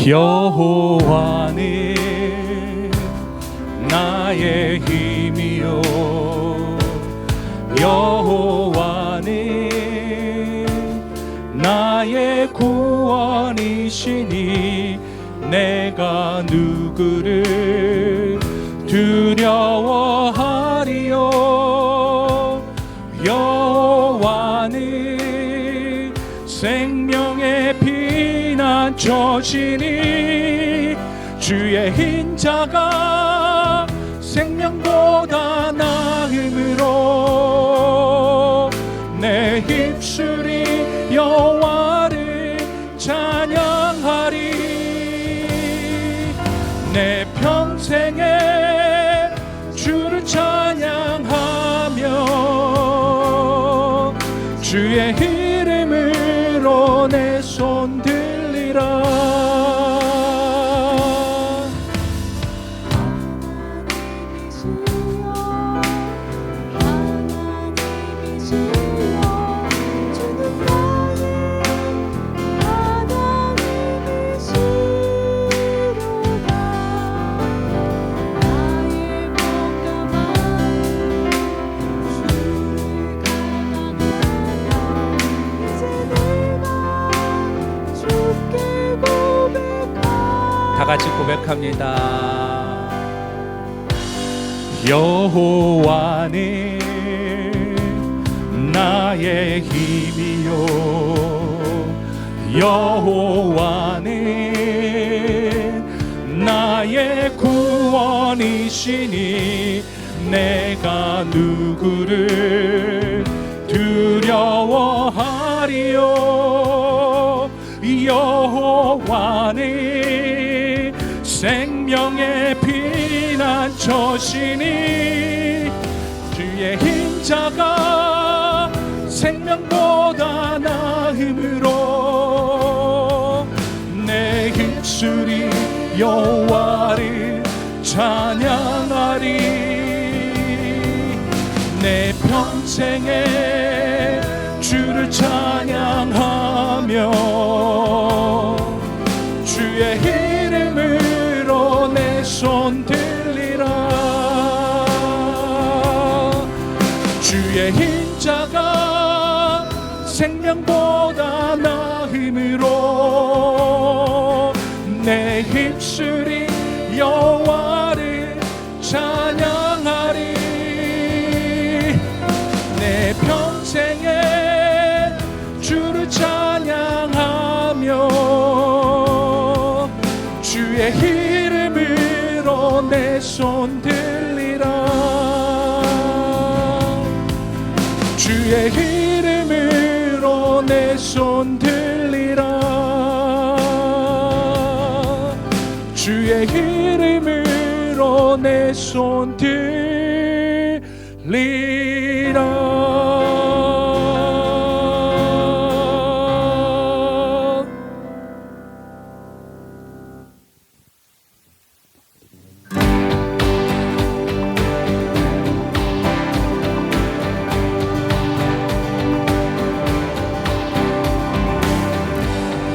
여호와는 나의 힘이요 여호와는 나의 구원이시니 내가 누구를 두려워하리요. 여호와는 생명의 피난처시니 주의 인자가 생명보다 나음으로 내 입술이 여호와를 찬양하리. 내 평생에 주를 찬양하며 주의 이름으로 내 손 들리라. 다 같이 고백합니다. 여호와는 나의 힘이요 여호와는 나의 구원이시니 내가 누구를 두려워하리요. 여호와는 생명의 피난처시니 주의 인자가 생명보다 나음으로 내 입술이 여호와를 찬양하리. 내 평생에 주를 찬양하며 주의 이름으로 내 손 들리라. 주의 인자가 생명보다 나음으로 내 입술이 여호와를 찬양하리. 내 평생에 주를 찬양하며 주의 이름으로 내 손 들리라. 주의 이름으로 내 손 들리라. 주의 이름으로 내 손 들리라.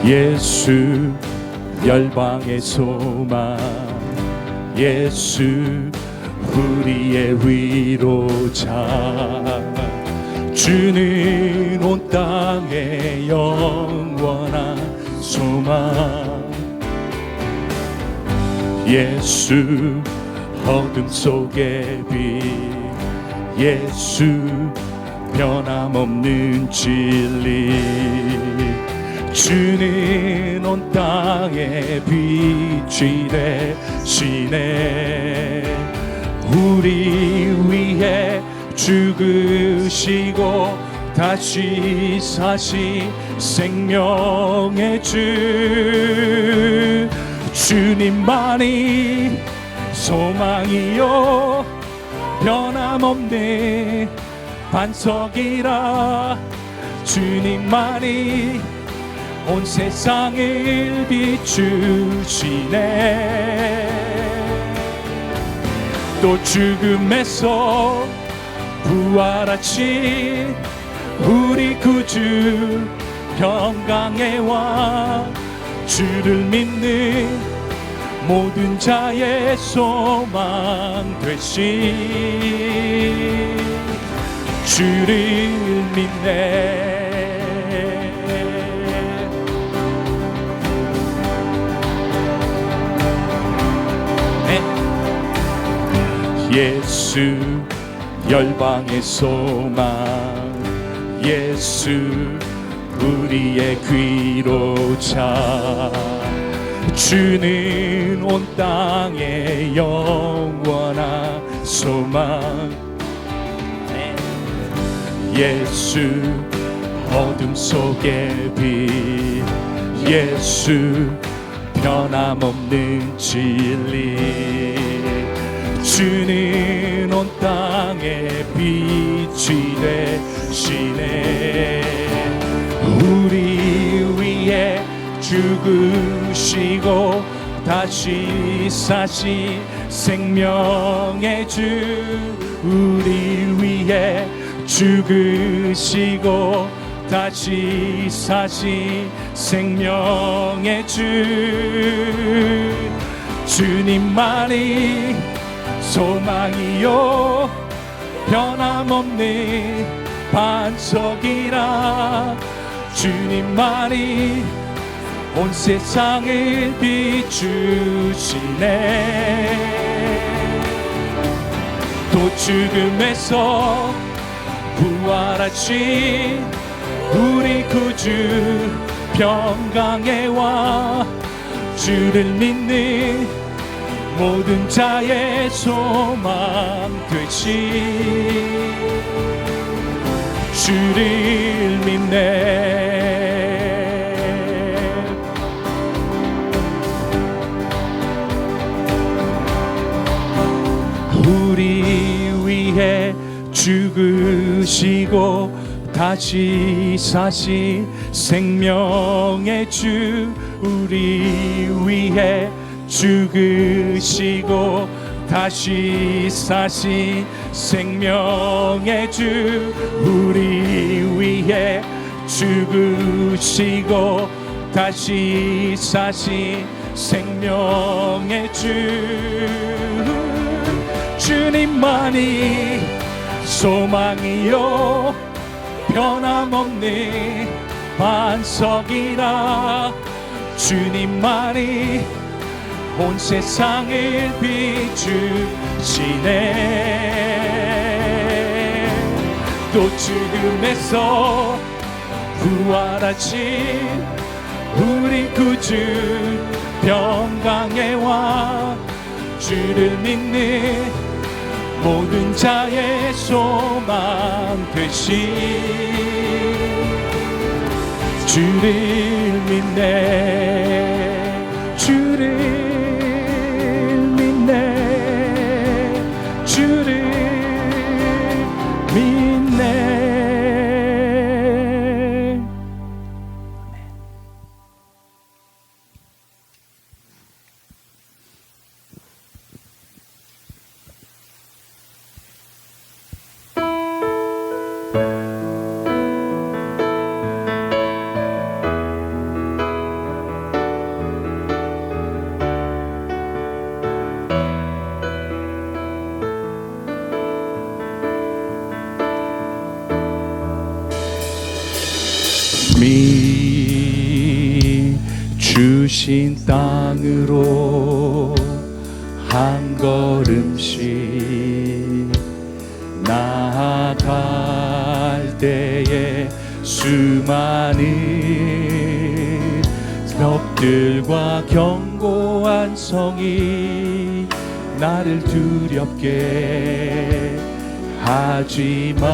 예수 열방의 소망 예수 우리의 위로자 주는 온 땅의 영원한 소망 예수 어둠 속의 빛 예수 변함없는 진리 주는 온 땅의 빛이 되시네. 우리 위해 죽으시고 다시 사신 생명의 주 주님만이 소망이요 변함없는 반석이라 주님만이 온 세상을 비추시네. 또 죽음에서 부활하신 우리 구주 평강의 왕 주를 믿는 모든 자의 소망 되시 주를 믿네. 예수 열방의 소망, 예수 우리의 귀로자, 주는 온 땅의 영원한 소망. 예수 어둠 속의 빛, 예수 변함없는 진리, 주는 온 땅의 빛이 되시네. 우리 위해 죽으시고 다시 사신 생명의 주, 우리 위해 죽으시고 다시 사신 생명의 주, 주님만이 소망이요 변함없는 반석이라, 주님만이 온 세상을 비추시네. 또 죽음에서 부활하신 우리 구주 평강에 와, 주를 믿는 모든 자의 소망 되시 주를 믿네. 우리 위해 죽으시고 다시 사신 생명의 주, 우리 위해 죽으시고 다시 사신 생명의 주, 우리 위해 죽으시고 다시 사신 생명의 주, 주님만이 소망이요 변함없는 반석이라, 주님만이 온 세상을 비추시네. 또 죽음에서 부활하신 우리 구주 평강에 와, 주를 믿는 모든 자의 소망 되시 주를 믿네. 주를 주를 믿네. 주신 땅으로 한 걸음씩 나아갈 때에 수많은 벽들과 견고한 성이 나를 두렵게 하지만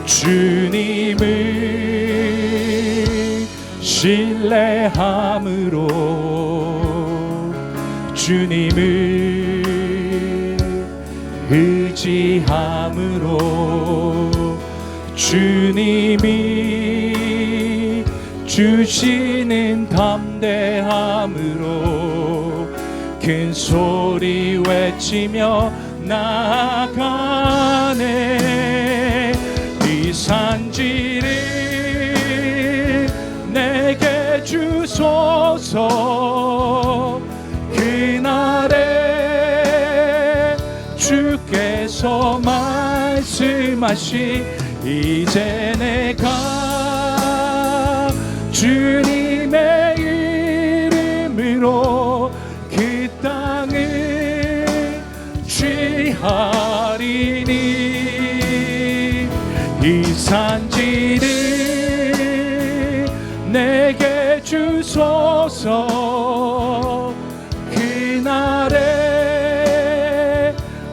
주님을 신뢰함으로, 주님을 의지함으로, 주님이 주시는 담대함으로 큰 소리 외치며 나아가네. 이 산지를 내게 주소서. 그날에 주께서 말씀하시 이제 내가 주님의 이름으로 그 땅을 취하리니 이 산지를 내게 주소서. 그날에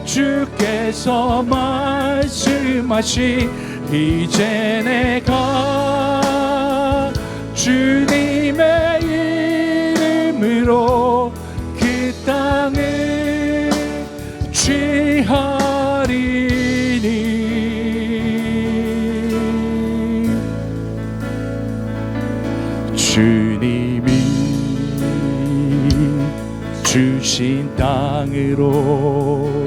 주께서 말씀하시 이제 내가 주님의 이름으로 그 땅을 취하리니 주님이 주신 땅으로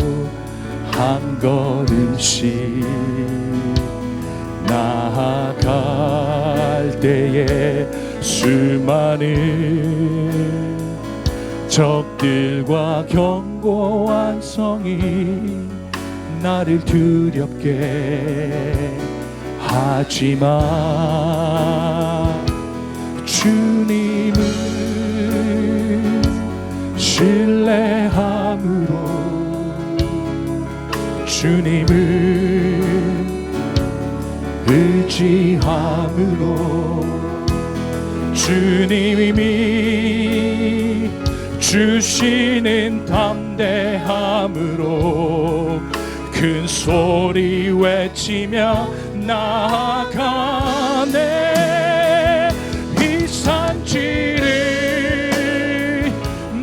한 걸음씩 나아갈 때에 수많은 적들과 견고한 성이 나를 두렵게 하지만 주님을 신뢰함으로 주님을 의지함으로 주님이 주시는 담대함으로 큰 소리 외치며 나아가네. 이 산지를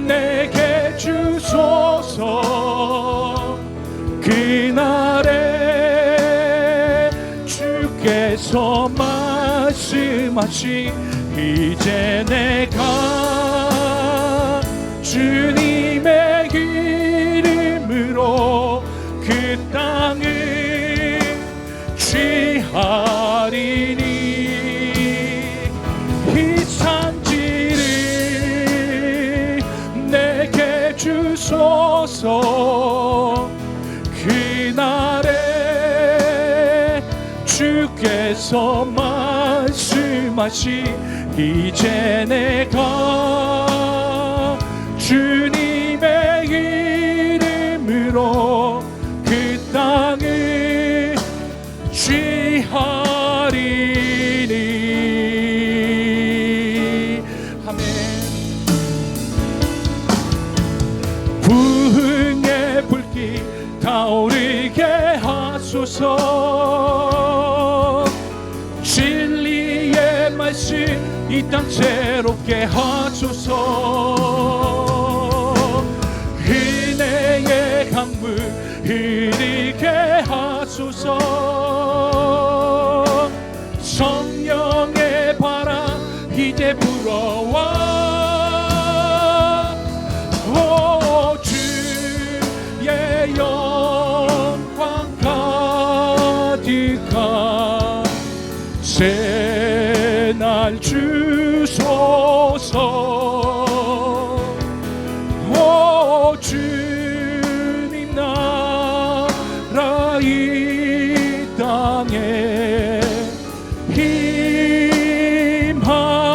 내게 주소서. 그날에 주께서 말씀하시 이제 내가 주님의 이름으로 그 땅을 취하리니 이 산지를 내게 주소서. 그날에 주께서 말씀하시 이제 내가 주님의 이름으로 그 땅을 취하리니 아멘. 부흥의 불길 타오르게 하소서. 진리의 말씀 이 땅 새롭게 하소서. 은혜의 강물 흐르게 하소서. 성령의 바람 이제 불어와. 오 주의 영광 가득한 새날 주소서. 오 주님 나라 이 땅에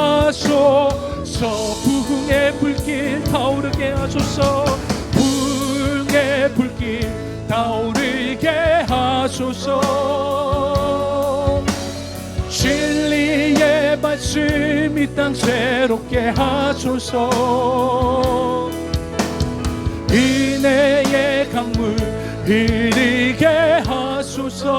임하소서. 부흥의 불길 타오르게 하소서. 부흥의 불길 타오르게 하소서. 진리의 말씀 이 땅 새롭게 하소서. 은혜의 강물 흐르게 하소서.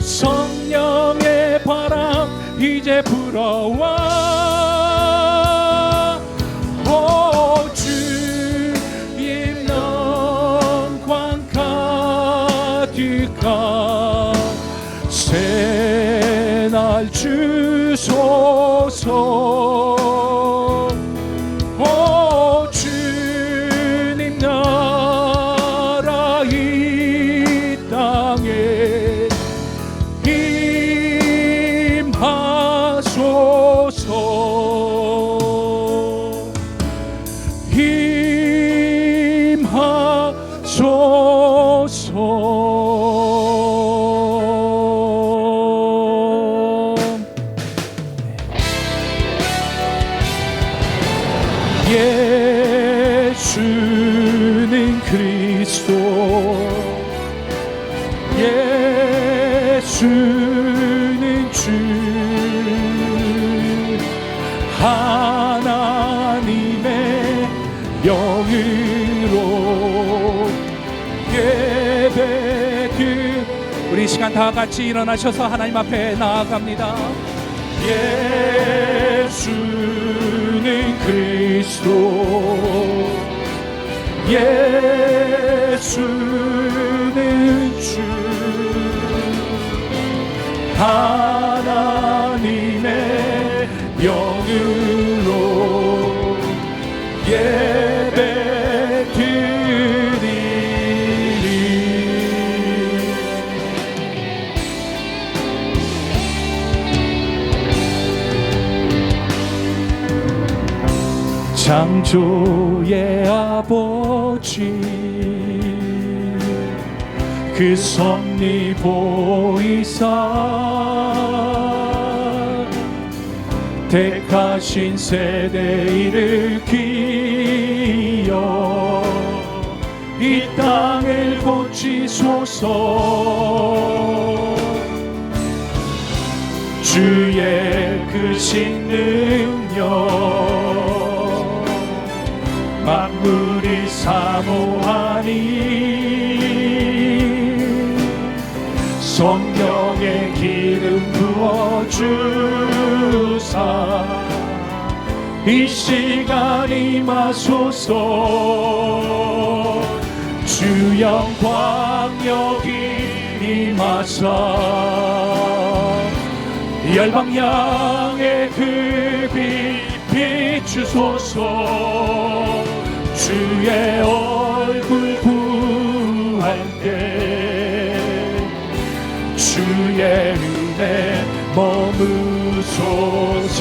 성령의 바람 이제 불어와. 오 주님 영광 가득한 새날 주소서. 오 주님 나라 이 땅에 임하소서. 예수는 그리스도 예수는 주 하나님의 영으로 예배드 우리 이 시간 다 같이 일어나셔서 하나님 앞에 나아갑니다. 예수는 그리스도 예수는 주 하나님의 영으로 예배드리리. 창조의 아버지 그 섭리 보이사 택하신 세대를 기여 이 땅을 고치소서. 주의 크신 능력 만물이 사모하니 성령의 기름 부어주사 이 시간 임하소서. 주 영광 여기 임하사 열방 향해 그 빛 비추소서. 주의 얼굴 구할 때 주의 은혜 머무소서.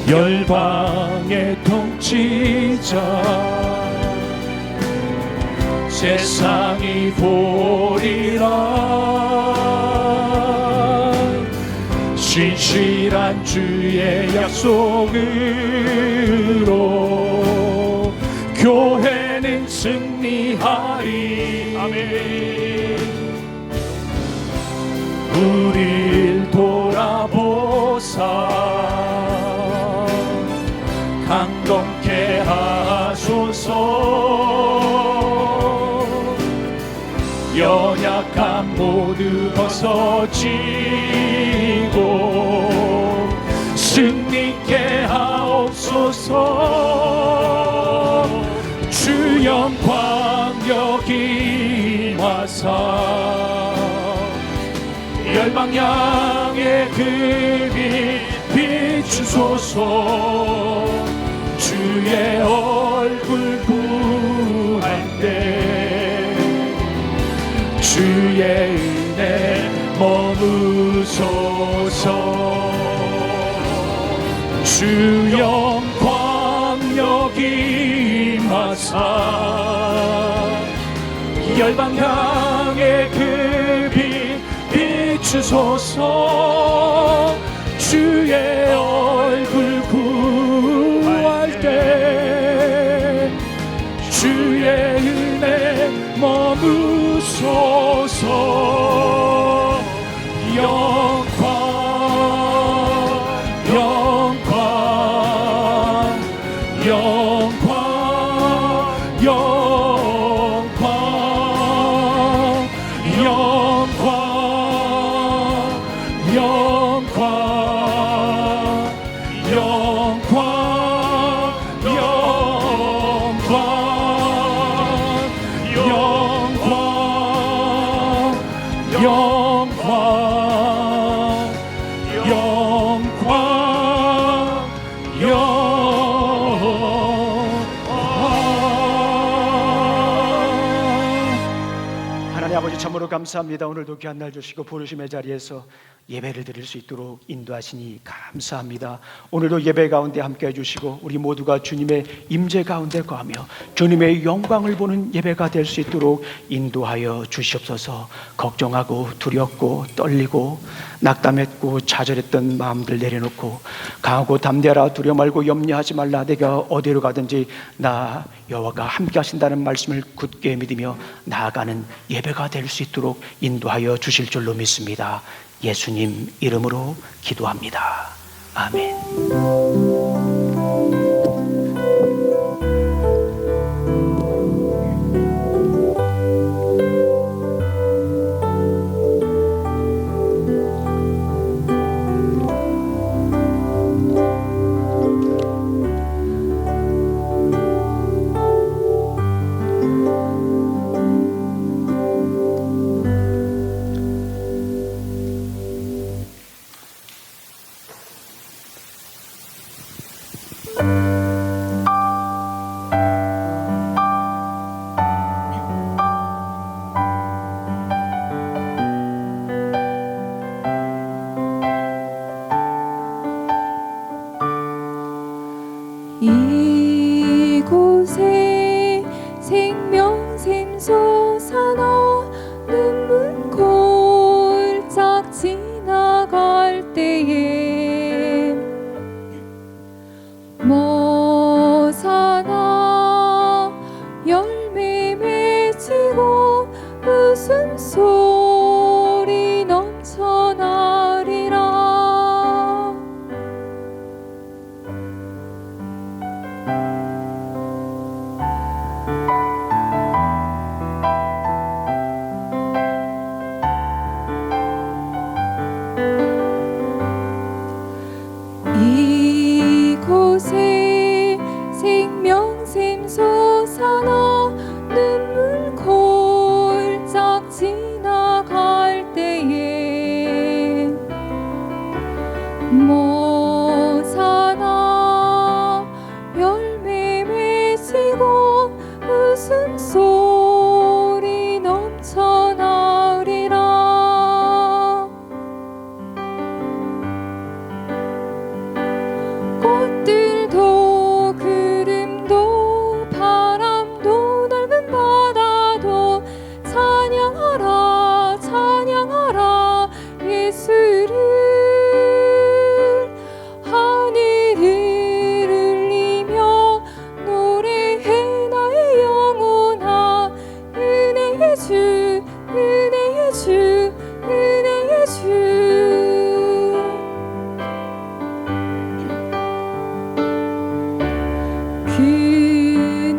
열방의 통치자 세상이 보리라. 신실한 주의 약속으로 교회는 승리하리. 아멘. 우릴 돌아보사 강건케 하소서. 연약함 모두 벗어지고 승리케 하옵소서. 주 영광 여기 임하사 열방 향해 그 빛 비추소서. 주의 얼굴 구할 때 주의 은혜 머무소서. 주 영광 여기 임하사 열방 향해 그 빛 비추소서. 주의 얼굴 구할 때 주의 은혜 머무소서. 영광 영광 영광 영광 영광 영광 영광 하나님 아버지 참으로 감사합니다. 오늘도 귀한 날 주시고 부르심의 자리에서 예배를 드릴 수 있도록 인도하시니 감사합니다. 오늘도 예배 가운데 함께 해주시고 우리 모두가 주님의 임재 가운데 거하며 주님의 영광을 보는 예배가 될 수 있도록 인도하여 주시옵소서. 걱정하고 두렵고 떨리고 낙담했고 좌절했던 마음들 내려놓고 강하고 담대하라, 두려워 말고 염려하지 말라. 내가 어디로 가든지 나 여호와가 함께 하신다는 말씀을 굳게 믿으며 나아가는 예배가 될 수 있도록 인도하여 주실 줄로 믿습니다. 예수님 이름으로 기도합니다. 아멘. 이곳에 생명샘 솟아나 눈물 골짝 지나갈 때에 모사나 열매 맺히고 웃음소리 넘쳐나리라. 이곳에 생명샘 솟아나 눈물 골짝 지나갈 때에 모사나 열매 맺히고 웃음소리 넘쳐나리라. 꽃들도 구름도 바람도 넓은 바다도 찬양하라 찬양하라 예수를. 하늘을 울리며 노래해 나의 영혼아. 은혜의 주 은혜의 주 은혜의 주.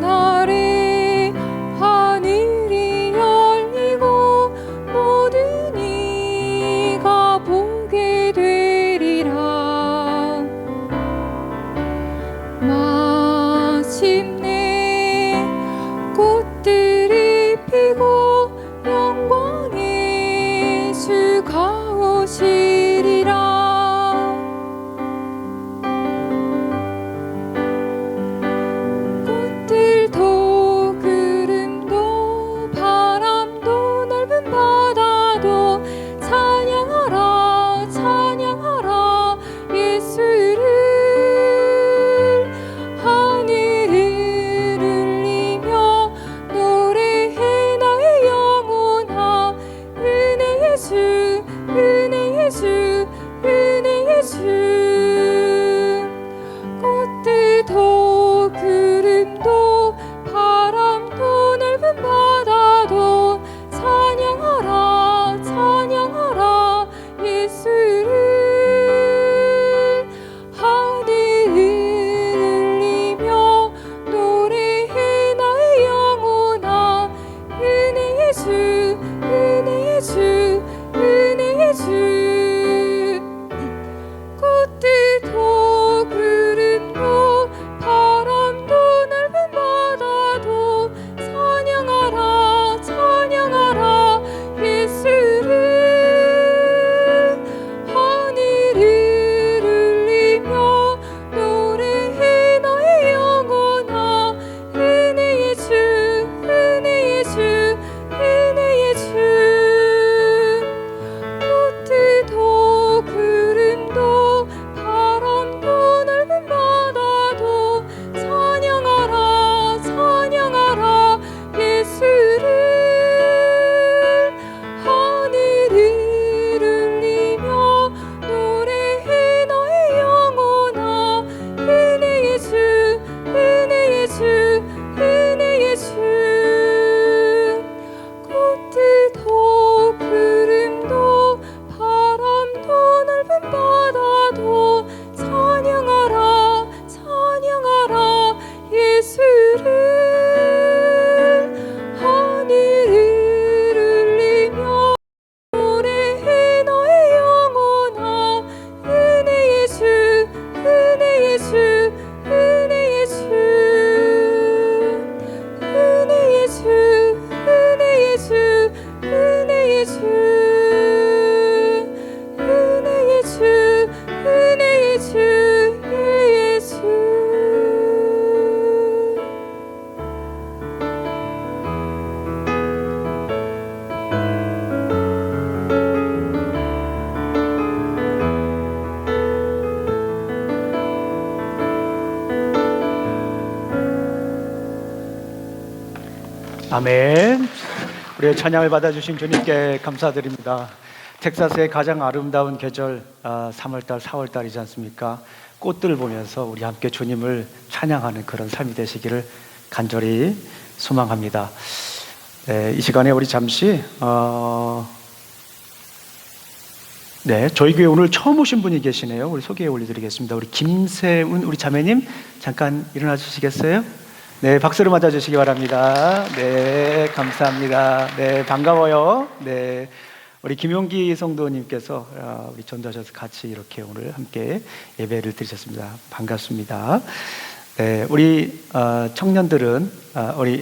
그날에 하늘이 열리고 모든 이가 보게 되리라. 마침내 꽃들이 피고 영광의 주가 오시리라. 꽃들도 구름도 바람도 넓은 바다도 찬양하라 찬양하라 예수를. 하늘을 울리며 노래해 나의 영혼아. 은혜의 주 은혜의 주 은혜의 주. 꽃들도 구름도 바람도 넓은 바다도 찬양하라 찬양하라 예수를. 하늘을 울리며 노래해 나의 영혼아. 은혜의 주 은혜의 주 은혜의 주. 꽃들도 구름도 바람도 넓은 바다도 찬양하라 찬양하라 예수를. 하늘을 울리며 노래해 나의 영혼아. 은혜의 주 은혜의 주 은혜의 주. 꽃들도 아멘. 우리의 찬양을 받아주신 주님께 감사드립니다. 텍사스의 가장 아름다운 계절 3월달, 4월달이지 않습니까? 꽃들을 보면서 우리 함께 주님을 찬양하는 그런 삶이 되시기를 간절히 소망합니다. 이 시간에 우리 잠시 저희 교회 오늘 처음 오신 분이 계시네요. 우리 소개해 올려드리겠습니다. 우리 김세운 우리 자매님 잠깐 일어나 주시겠어요? 네, 박수로 맞아주시기 바랍니다. 네, 감사합니다. 네, 반가워요. 네, 우리 김용기 성도님께서 우리 전도하셔서 같이 이렇게 오늘 함께 예배를 드리셨습니다. 반갑습니다. 네, 우리 청년들은 우리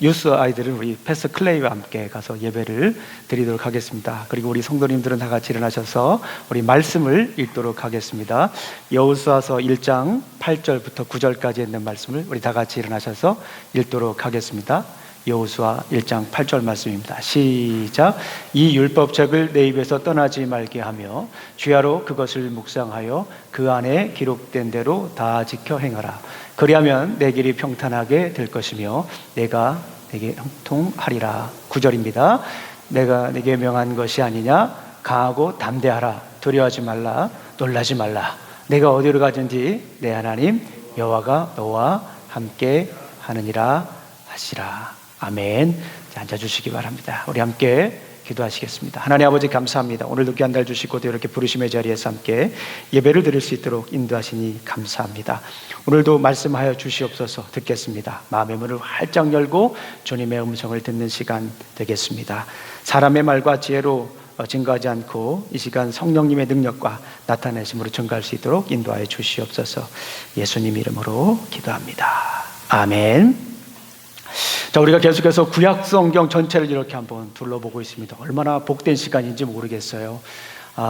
유스 아이들은 우리 패스 클레이와 함께 가서 예배를 드리도록 하겠습니다. 그리고 우리 성도님들은 다 같이 일어나셔서 우리 말씀을 읽도록 하겠습니다. 여호수아서 1장 8절부터 9절까지 있는 말씀을 우리 다 같이 일어나셔서 읽도록 하겠습니다. 여호수아 1장 8절 말씀입니다. 시작. 이 율법책을 내 입에서 떠나지 말게 하며 주야로 그것을 묵상하여 그 안에 기록된 대로 다 지켜 행하라. 그리하면 내 길이 평탄하게 될 것이며 내가 내게 형통하리라. 9절입니다. 내가 내게 명한 것이 아니냐. 강하고 담대하라. 두려워하지 말라. 놀라지 말라. 내가 어디로 가든지 내 하나님 여호와가 너와 함께 하느니라 하시라. 아멘. 앉아주시기 바랍니다. 우리 함께 기도하시겠습니다. 하나님 아버지 감사합니다. 오늘도 귀한 날 주시고 또 이렇게 부르심의 자리에서 함께 예배를 드릴 수 있도록 인도하시니 감사합니다. 오늘도 말씀하여 주시옵소서. 듣겠습니다. 마음의 문을 활짝 열고 주님의 음성을 듣는 시간 되겠습니다. 사람의 말과 지혜로 증거하지 않고 이 시간 성령님의 능력과 나타내심으로 증거할 수 있도록 인도하여 주시옵소서. 예수님 이름으로 기도합니다. 아멘. 자, 우리가 계속해서 구약 성경 전체를 이렇게 한번 둘러보고 있습니다. 얼마나 복된 시간인지 모르겠어요.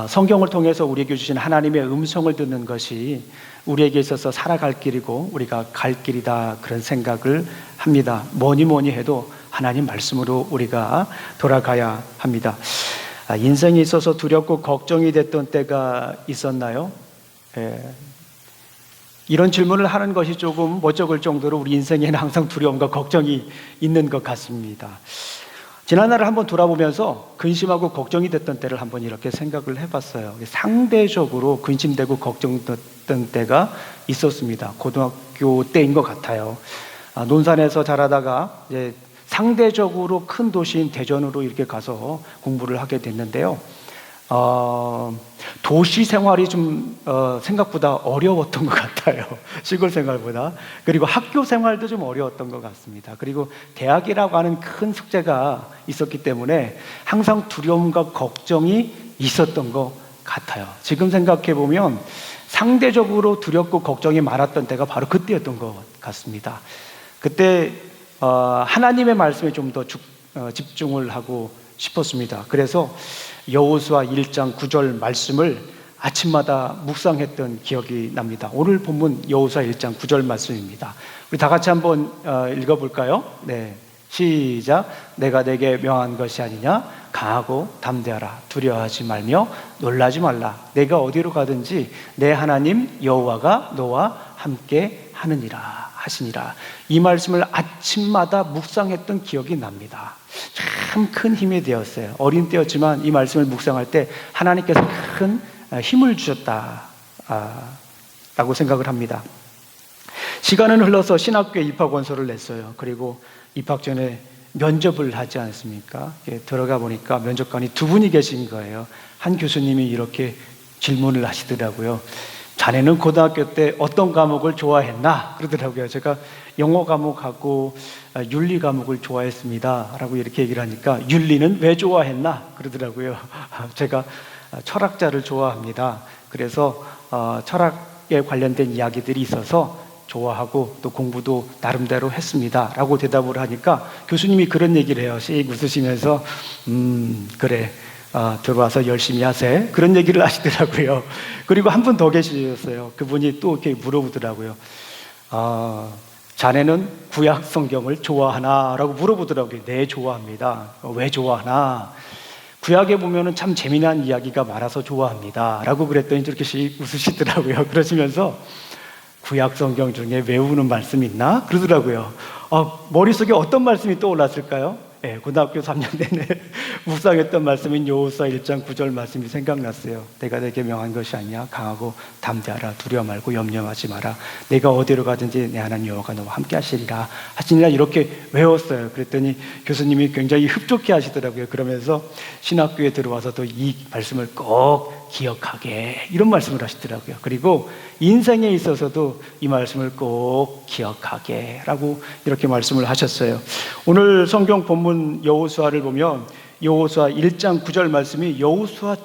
성경을 통해서 우리에게 주신 하나님의 음성을 듣는 것이 우리에게 있어서 살아갈 길이고 우리가 갈 길이다, 그런 생각을 합니다. 뭐니 해도 하나님 말씀으로 우리가 돌아가야 합니다. 인생에 있어서 두렵고 걱정이 됐던 때가 있었나요? 이런 질문을 하는 것이 조금 멋쩍을 정도로 우리 인생에는 항상 두려움과 걱정이 있는 것 같습니다. 지난날을 한번 돌아보면서 근심하고 걱정이 됐던 때를 한번 이렇게 생각을 해봤어요. 상대적으로 근심되고 걱정됐던 때가 있었습니다. 고등학교 때인 것 같아요. 논산에서 자라다가 이제 상대적으로 큰 도시인 대전으로 이렇게 가서 공부를 하게 됐는데요. 도시 생활이 좀 생각보다 어려웠던 것 같아요. 시골 생활보다. 그리고 학교 생활도 좀 어려웠던 것 같습니다. 그리고 대학이라고 하는 큰 숙제가 있었기 때문에 항상 두려움과 걱정이 있었던 것 같아요. 지금 생각해 보면 상대적으로 두렵고 걱정이 많았던 때가 바로 그때였던 것 같습니다. 그때 하나님의 말씀에 좀 더 집중을 하고 싶었습니다. 그래서 여호수아 1장 9절 말씀을 아침마다 묵상했던 기억이 납니다. 오늘 본문 여호수아 1장 9절 말씀입니다. 우리 다 같이 한번 읽어볼까요? 네, 시작. 내가 내게 명한 것이 아니냐. 강하고 담대하라. 두려워하지 말며 놀라지 말라. 내가 어디로 가든지 내 하나님 여호와가 너와 함께 하느니라 하시니라. 이 말씀을 아침마다 묵상했던 기억이 납니다. 참 큰 힘이 되었어요. 어린 때였지만 이 말씀을 묵상할 때 하나님께서 큰 힘을 주셨다 라고 생각을 합니다. 시간은 흘러서 신학교에 입학원서를 냈어요. 그리고 입학 전에 면접을 하지 않습니까? 들어가 보니까 면접관이 두 분이 계신 거예요. 한 교수님이 이렇게 질문을 하시더라고요. 자네는 고등학교 때 어떤 과목을 좋아했나? 그러더라고요. 제가 영어 과목하고 윤리 과목을 좋아했습니다 라고 이렇게 얘기를 하니까 윤리는 왜 좋아했나? 그러더라고요. 제가 철학자를 좋아합니다. 그래서 철학에 관련된 이야기들이 있어서 좋아하고 또 공부도 나름대로 했습니다 라고 대답을 하니까 교수님이 그런 얘기를 해요. 씩 웃으시면서 그래, 들어와서 열심히 하세, 그런 얘기를 하시더라고요. 그리고 한 분 더 계셨어요. 그분이 또 이렇게 물어보더라고요. 자네는 구약 성경을 좋아하나? 라고 물어보더라고요. 네, 좋아합니다. 왜 좋아하나? 구약에 보면은 참 재미난 이야기가 많아서 좋아합니다 라고 그랬더니 이렇게 웃으시더라고요. 그러시면서 구약 성경 중에 외우는 말씀 있나? 그러더라고요. 머릿속에 어떤 말씀이 떠올랐을까요? 예, 고등학교 3년 내내 묵상했던 말씀인 여호수아 1장 9절 말씀이 생각났어요. 내가 내게 명한 것이 아니냐. 강하고 담대하라. 두려워 말고 염려하지 마라. 내가 어디로 가든지 내 하나님 여호와가 너와 함께 하시리라. 하시니라. 이렇게 외웠어요. 그랬더니 교수님이 굉장히 흡족해 하시더라고요. 그러면서 신학교에 들어와서도 이 말씀을 꼭 기억하게, 이런 말씀을 하시더라고요. 그리고 인생에 있어서도 이 말씀을 꼭 기억하게 라고 이렇게 말씀을 하셨어요. 오늘 성경 본문 여호수아를 보면 여호수아 1장 9절 말씀이 여호수아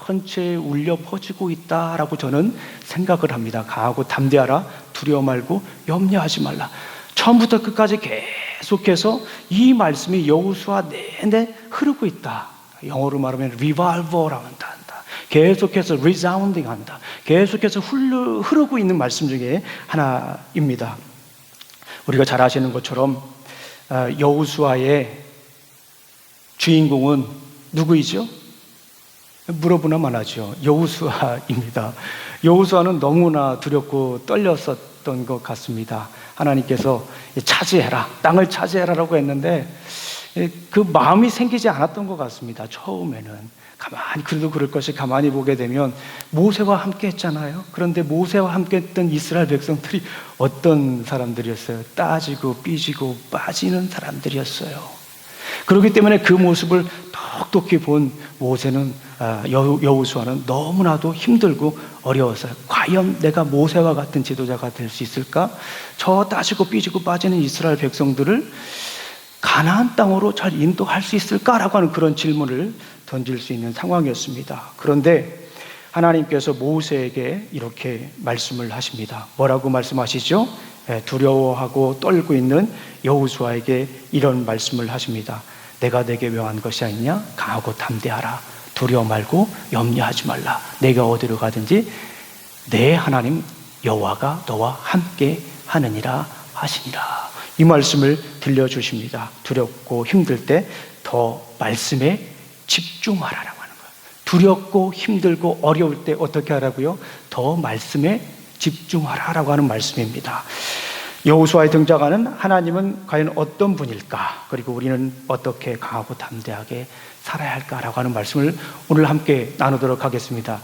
전체에 울려 퍼지고 있다라고 저는 생각을 합니다. 강하고 담대하라. 두려워 말고 염려하지 말라. 처음부터 끝까지 계속해서 이 말씀이 여호수아 내내 흐르고 있다. 영어로 말하면 revolver라고 한다. 계속해서 resounding 한다. 계속해서 흐르고 있는 말씀 중에 하나입니다. 우리가 잘 아시는 것처럼 여호수아의 주인공은 누구이죠? 물어보나만 하죠. 여호수아입니다. 여호수아는 너무나 두렵고 떨렸었던 것 같습니다. 하나님께서 차지해라, 땅을 차지해라라고 했는데 그 마음이 생기지 않았던 것 같습니다. 처음에는 가만히, 그래도 그럴 것이 가만히 보게 되면 모세와 함께 했잖아요. 그런데 모세와 함께 했던 이스라엘 백성들이 어떤 사람들이었어요? 따지고 삐지고 빠지는 사람들이었어요. 그렇기 때문에 그 모습을 똑똑히 본 모세는, 여호수아는 너무나도 힘들고 어려웠어요. 과연 내가 모세와 같은 지도자가 될 수 있을까? 저 따지고 삐지고 빠지는 이스라엘 백성들을 가나안 땅으로 잘 인도할 수 있을까라고 하는 그런 질문을 던질 수 있는 상황이었습니다. 그런데 하나님께서 모세에게 이렇게 말씀을 하십니다. 뭐라고 말씀하시죠? 두려워하고 떨고 있는 여호수아에게 이런 말씀을 하십니다. 내가 내게 명한 것이 아니냐? 강하고 담대하라. 두려워 말고 염려하지 말라. 내가 어디로 가든지 내 하나님 여호와가 너와 함께 하느니라 하시니라. 이 말씀을 들려주십니다. 두렵고 힘들 때 더 말씀에 집중하라라고 하는 거예요. 두렵고 힘들고 어려울 때 어떻게 하라고요? 더 말씀에 집중하라라고 하는 말씀입니다. 여호수아에 등장하는 하나님은 과연 어떤 분일까? 그리고 우리는 어떻게 강하고 담대하게 살아야 할까라고 하는 말씀을 오늘 함께 나누도록 하겠습니다.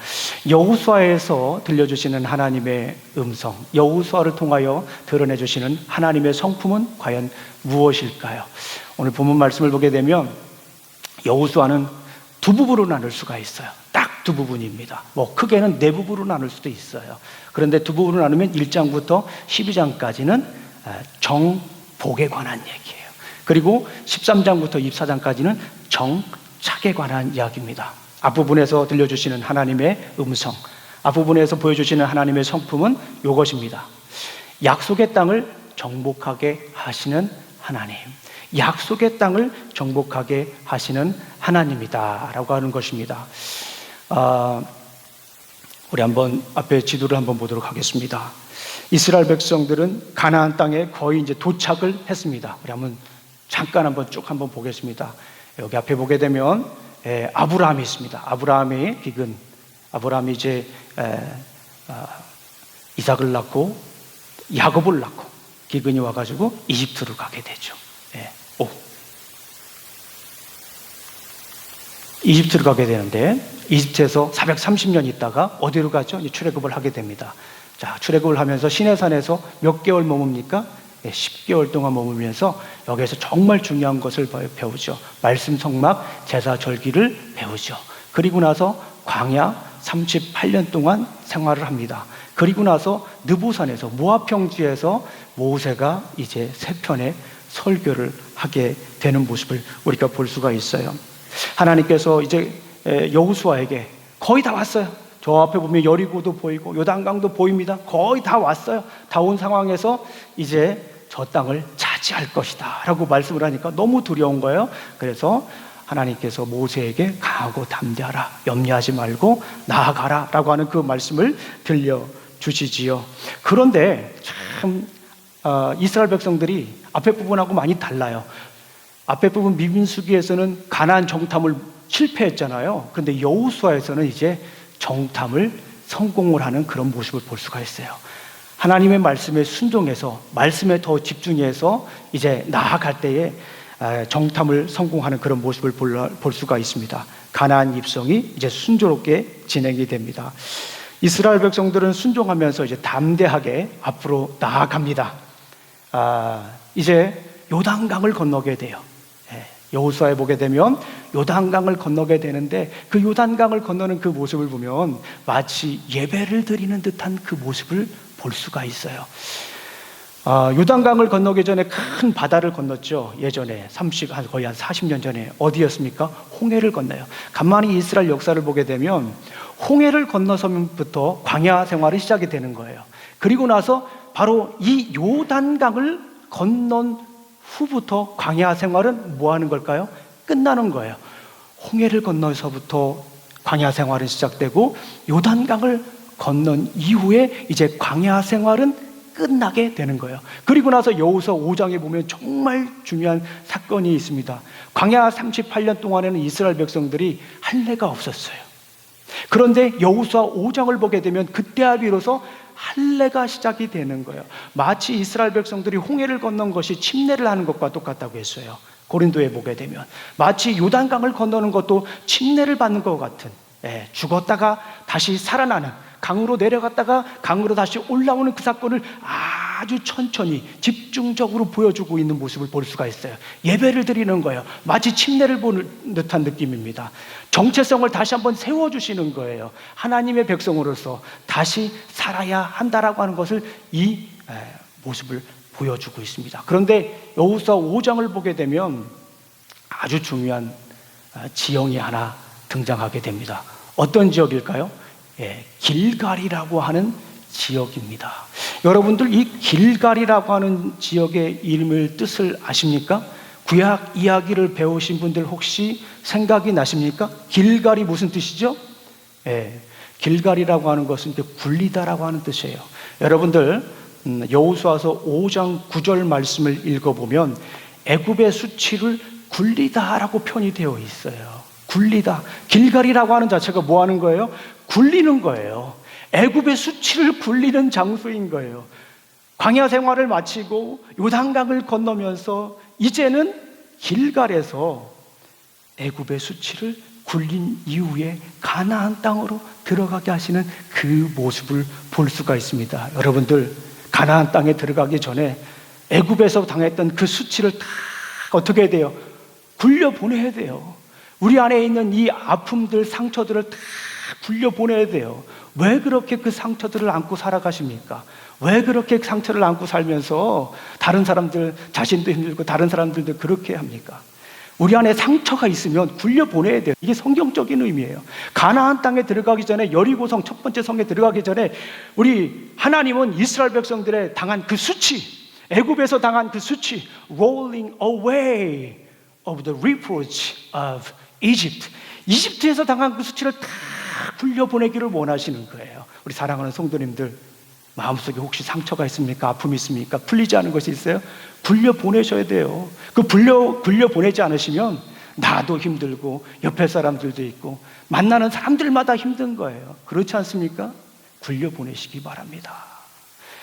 여호수아에서 들려주시는 하나님의 음성, 여호수아를 통하여 드러내주시는 하나님의 성품은 과연 무엇일까요? 오늘 본문 말씀을 보게 되면 여호수아는 두 부분으로 나눌 수가 있어요. 딱 두 부분입니다. 크게는 네 부분으로 나눌 수도 있어요. 그런데 두 부분으로 나누면 1장부터 12장까지는 정복에 관한 얘기예요. 그리고 13장부터 24장까지는 정착에 관한 이야기입니다. 앞부분에서 들려주시는 하나님의 음성, 앞부분에서 보여주시는 하나님의 성품은 이것입니다. 약속의 땅을 정복하게 하시는 하나님, 약속의 땅을 정복하게 하시는 하나님이다 라고 하는 것입니다. 우리 한번 앞에 지도를 한번 보도록 하겠습니다. 이스라엘 백성들은 가나안 땅에 거의 이제 도착을 했습니다. 우리 한번 잠깐 한번 쭉 한번 보겠습니다. 여기 앞에 보게 되면 아브라함이 있습니다. 아브라함이 기근, 아브라함이 이제 이삭을 낳고 야곱을 낳고 기근이 와가지고 이집트로 가게 되죠. 이집트로 가게 되는데 이집트에서 430년 있다가 어디로 가죠? 출애굽을 하게 됩니다. 자, 출애굽을 하면서 시내산에서 몇 개월 머뭅니까? 10개월 동안 머물면서 여기에서 정말 중요한 것을 배우죠. 말씀 성막 제사 절기를 배우죠. 그리고 나서 광야 38년 동안 생활을 합니다. 그리고 나서 느보산에서 모압 평지에서 모세가 이제 세 편의 설교를 하게 되는 모습을 우리가 볼 수가 있어요. 하나님께서 이제 여호수아에게 거의 다 왔어요. 저 앞에 보면 여리고도 보이고 요단강도 보입니다. 거의 다 왔어요. 다 온 상황에서 이제 저 땅을 차지할 것이다 라고 말씀을 하니까 너무 두려운 거예요. 그래서 하나님께서 모세에게 강하고 담대하라, 염려하지 말고 나아가라 라고 하는 그 말씀을 들려주시지요. 그런데 참 이스라엘 백성들이 앞에 부분하고 많이 달라요. 앞에 부분 민수기에서는 가나안 정탐을 실패했잖아요. 그런데 여호수아에서는 이제 정탐을 성공을 하는 그런 모습을 볼 수가 있어요. 하나님의 말씀에 순종해서 말씀에 더 집중해서 이제 나아갈 때에 정탐을 성공하는 그런 모습을 볼 수가 있습니다. 가나안 입성이 이제 순조롭게 진행이 됩니다. 이스라엘 백성들은 순종하면서 이제 담대하게 앞으로 나아갑니다. 이제 요단강을 건너게 돼요. 여호수아에 보게 되면 요단강을 건너게 되는데 그 요단강을 건너는 그 모습을 보면 마치 예배를 드리는 듯한 그 모습을 볼 수가 있어요. 요단강을 건너기 전에 큰 바다를 건넜죠. 예전에 거의 한 40년 전에 어디였습니까? 홍해를 건너요. 간만에 이스라엘 역사를 보게 되면 홍해를 건너서부터 광야 생활이 시작이 되는 거예요. 그리고 나서 바로 이 요단강을 건넌 후부터 광야 생활은 뭐 하는 걸까요? 끝나는 거예요. 홍해를 건너서부터 광야 생활은 시작되고 요단강을 건넌 이후에 이제 광야 생활은 끝나게 되는 거예요. 그리고 나서 여호수아 5장에 보면 정말 중요한 사건이 있습니다. 광야 38년 동안에는 이스라엘 백성들이 할례가 없었어요. 그런데 여호수아 5장을 보게 되면 그때야 비로소 할례가 시작이 되는 거예요. 마치 이스라엘 백성들이 홍해를 건넌 것이 침례를 하는 것과 똑같다고 했어요. 고린도에 보게 되면 마치 요단강을 건너는 것도 침례를 받는 것 같은, 죽었다가 다시 살아나는, 강으로 내려갔다가 강으로 다시 올라오는 그 사건을 아주 천천히 집중적으로 보여주고 있는 모습을 볼 수가 있어요. 예배를 드리는 거예요. 마치 침례를 보는 듯한 느낌입니다. 정체성을 다시 한번 세워주시는 거예요. 하나님의 백성으로서 다시 살아야 한다라고 하는 것을 이 모습을 보여주고 있습니다. 그런데 여호수아 5장을 보게 되면 아주 중요한 지형이 하나 등장하게 됩니다. 어떤 지역일까요? 길갈이라고 하는 지역입니다. 여러분들 이 길갈이라고 하는 지역의 이름을 뜻을 아십니까? 구약 이야기를 배우신 분들 혹시 생각이 나십니까? 길갈이 무슨 뜻이죠? 길갈이라고 하는 것은 굴리다라고 하는 뜻이에요. 여러분들 여호수아서 5장 9절 말씀을 읽어보면 애굽의 수치를 굴리다라고 표현이 되어 있어요. 굴리다. 길갈이라고 하는 자체가 뭐 하는 거예요? 굴리는 거예요. 애굽의 수치를 굴리는 장소인 거예요. 광야 생활을 마치고 요단강을 건너면서 이제는 길갈에서 애굽의 수치를 굴린 이후에 가나안 땅으로 들어가게 하시는 그 모습을 볼 수가 있습니다. 여러분들 가나안 땅에 들어가기 전에 애굽에서 당했던 그 수치를 다 어떻게 해야 돼요? 굴려 보내야 돼요. 우리 안에 있는 이 아픔들, 상처들을 다 굴려 보내야 돼요. 왜 그렇게 그 상처들을 안고 살아가십니까? 왜 그렇게 상처를 안고 살면서 다른 사람들 자신도 힘들고 다른 사람들도 그렇게 합니까? 우리 안에 상처가 있으면 굴려 보내야 돼요. 이게 성경적인 의미예요. 가나안 땅에 들어가기 전에, 여리고성 첫 번째 성에 들어가기 전에 우리 하나님은 이스라엘 백성들의 당한 그 수치, 애굽에서 당한 그 수치, rolling away of the reproach of Egypt, 이집트에서 당한 그 수치를 다 굴려보내기를 원하시는 거예요. 우리 사랑하는 성도님들, 마음속에 혹시 상처가 있습니까? 아픔이 있습니까? 풀리지 않은 것이 있어요? 굴려보내셔야 돼요. 그 굴려보내지 않으시면 나도 힘들고 옆에 사람들도 있고 만나는 사람들마다 힘든 거예요. 그렇지 않습니까? 굴려보내시기 바랍니다.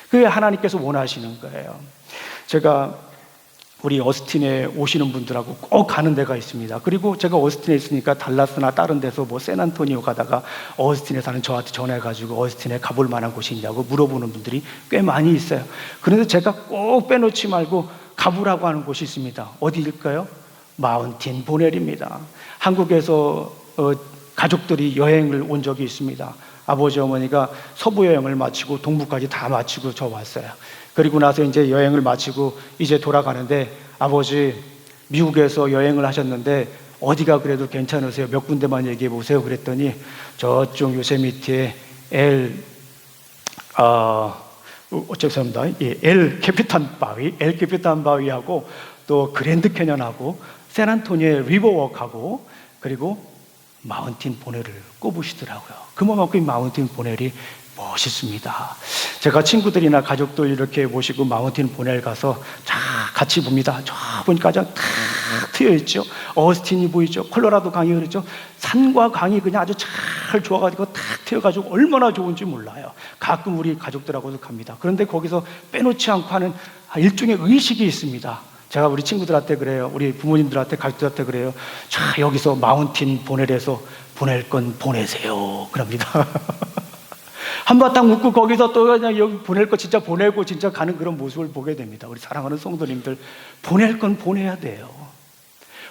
그게 하나님께서 원하시는 거예요. 제가 우리 어스틴에 오시는 분들하고 꼭 가는 데가 있습니다. 그리고 제가 어스틴에 있으니까 달라스나 다른 데서 뭐 샌안토니오 가다가 어스틴에 사는 저한테 전화해가지고 어스틴에 가볼 만한 곳이 있냐고 물어보는 분들이 꽤 많이 있어요. 그런데 제가 꼭 빼놓지 말고 가보라고 하는 곳이 있습니다. 어디일까요? 마운틴 보넬입니다. 한국에서 가족들이 여행을 온 적이 있습니다. 아버지 어머니가 서부 여행을 마치고 동부까지 다 마치고 저 왔어요. 그리고 나서 이제 여행을 마치고 이제 돌아가는데, 아버지 미국에서 여행을 하셨는데 어디가 그래도 괜찮으세요? 몇 군데만 얘기해 보세요. 그랬더니 저쪽 요세미티에 죄송합니다. 엘 캐피탄 바위하고 또 그랜드 캐년하고 샌안토니오의 리버워크하고 그리고 마운틴 보넬을 꼽으시더라고요. 그만큼 마운틴 보넬이 멋있습니다. 제가 친구들이나 가족들 이렇게 모시고 마운틴 보넬 가서 자 같이 봅니다. 저 보니까 쫙 트여 있죠. 어스틴이 보이죠. 콜로라도 강이 흐르죠. 산과 강이 그냥 아주 잘 좋아가지고 탁 트여가지고 얼마나 좋은지 몰라요. 가끔 우리 가족들하고도 갑니다. 그런데 거기서 빼놓지 않고 하는 일종의 의식이 있습니다. 제가 우리 친구들한테 그래요. 우리 부모님들한테 가족들한테 그래요. 자 여기서 마운틴 보넬에서 보낼 건 보내세요. 그럽니다. 한바탕 웃고 거기서 또 그냥 여기 보낼 거 진짜 보내고 진짜 가는 그런 모습을 보게 됩니다. 우리 사랑하는 성도님들, 보낼 건 보내야 돼요.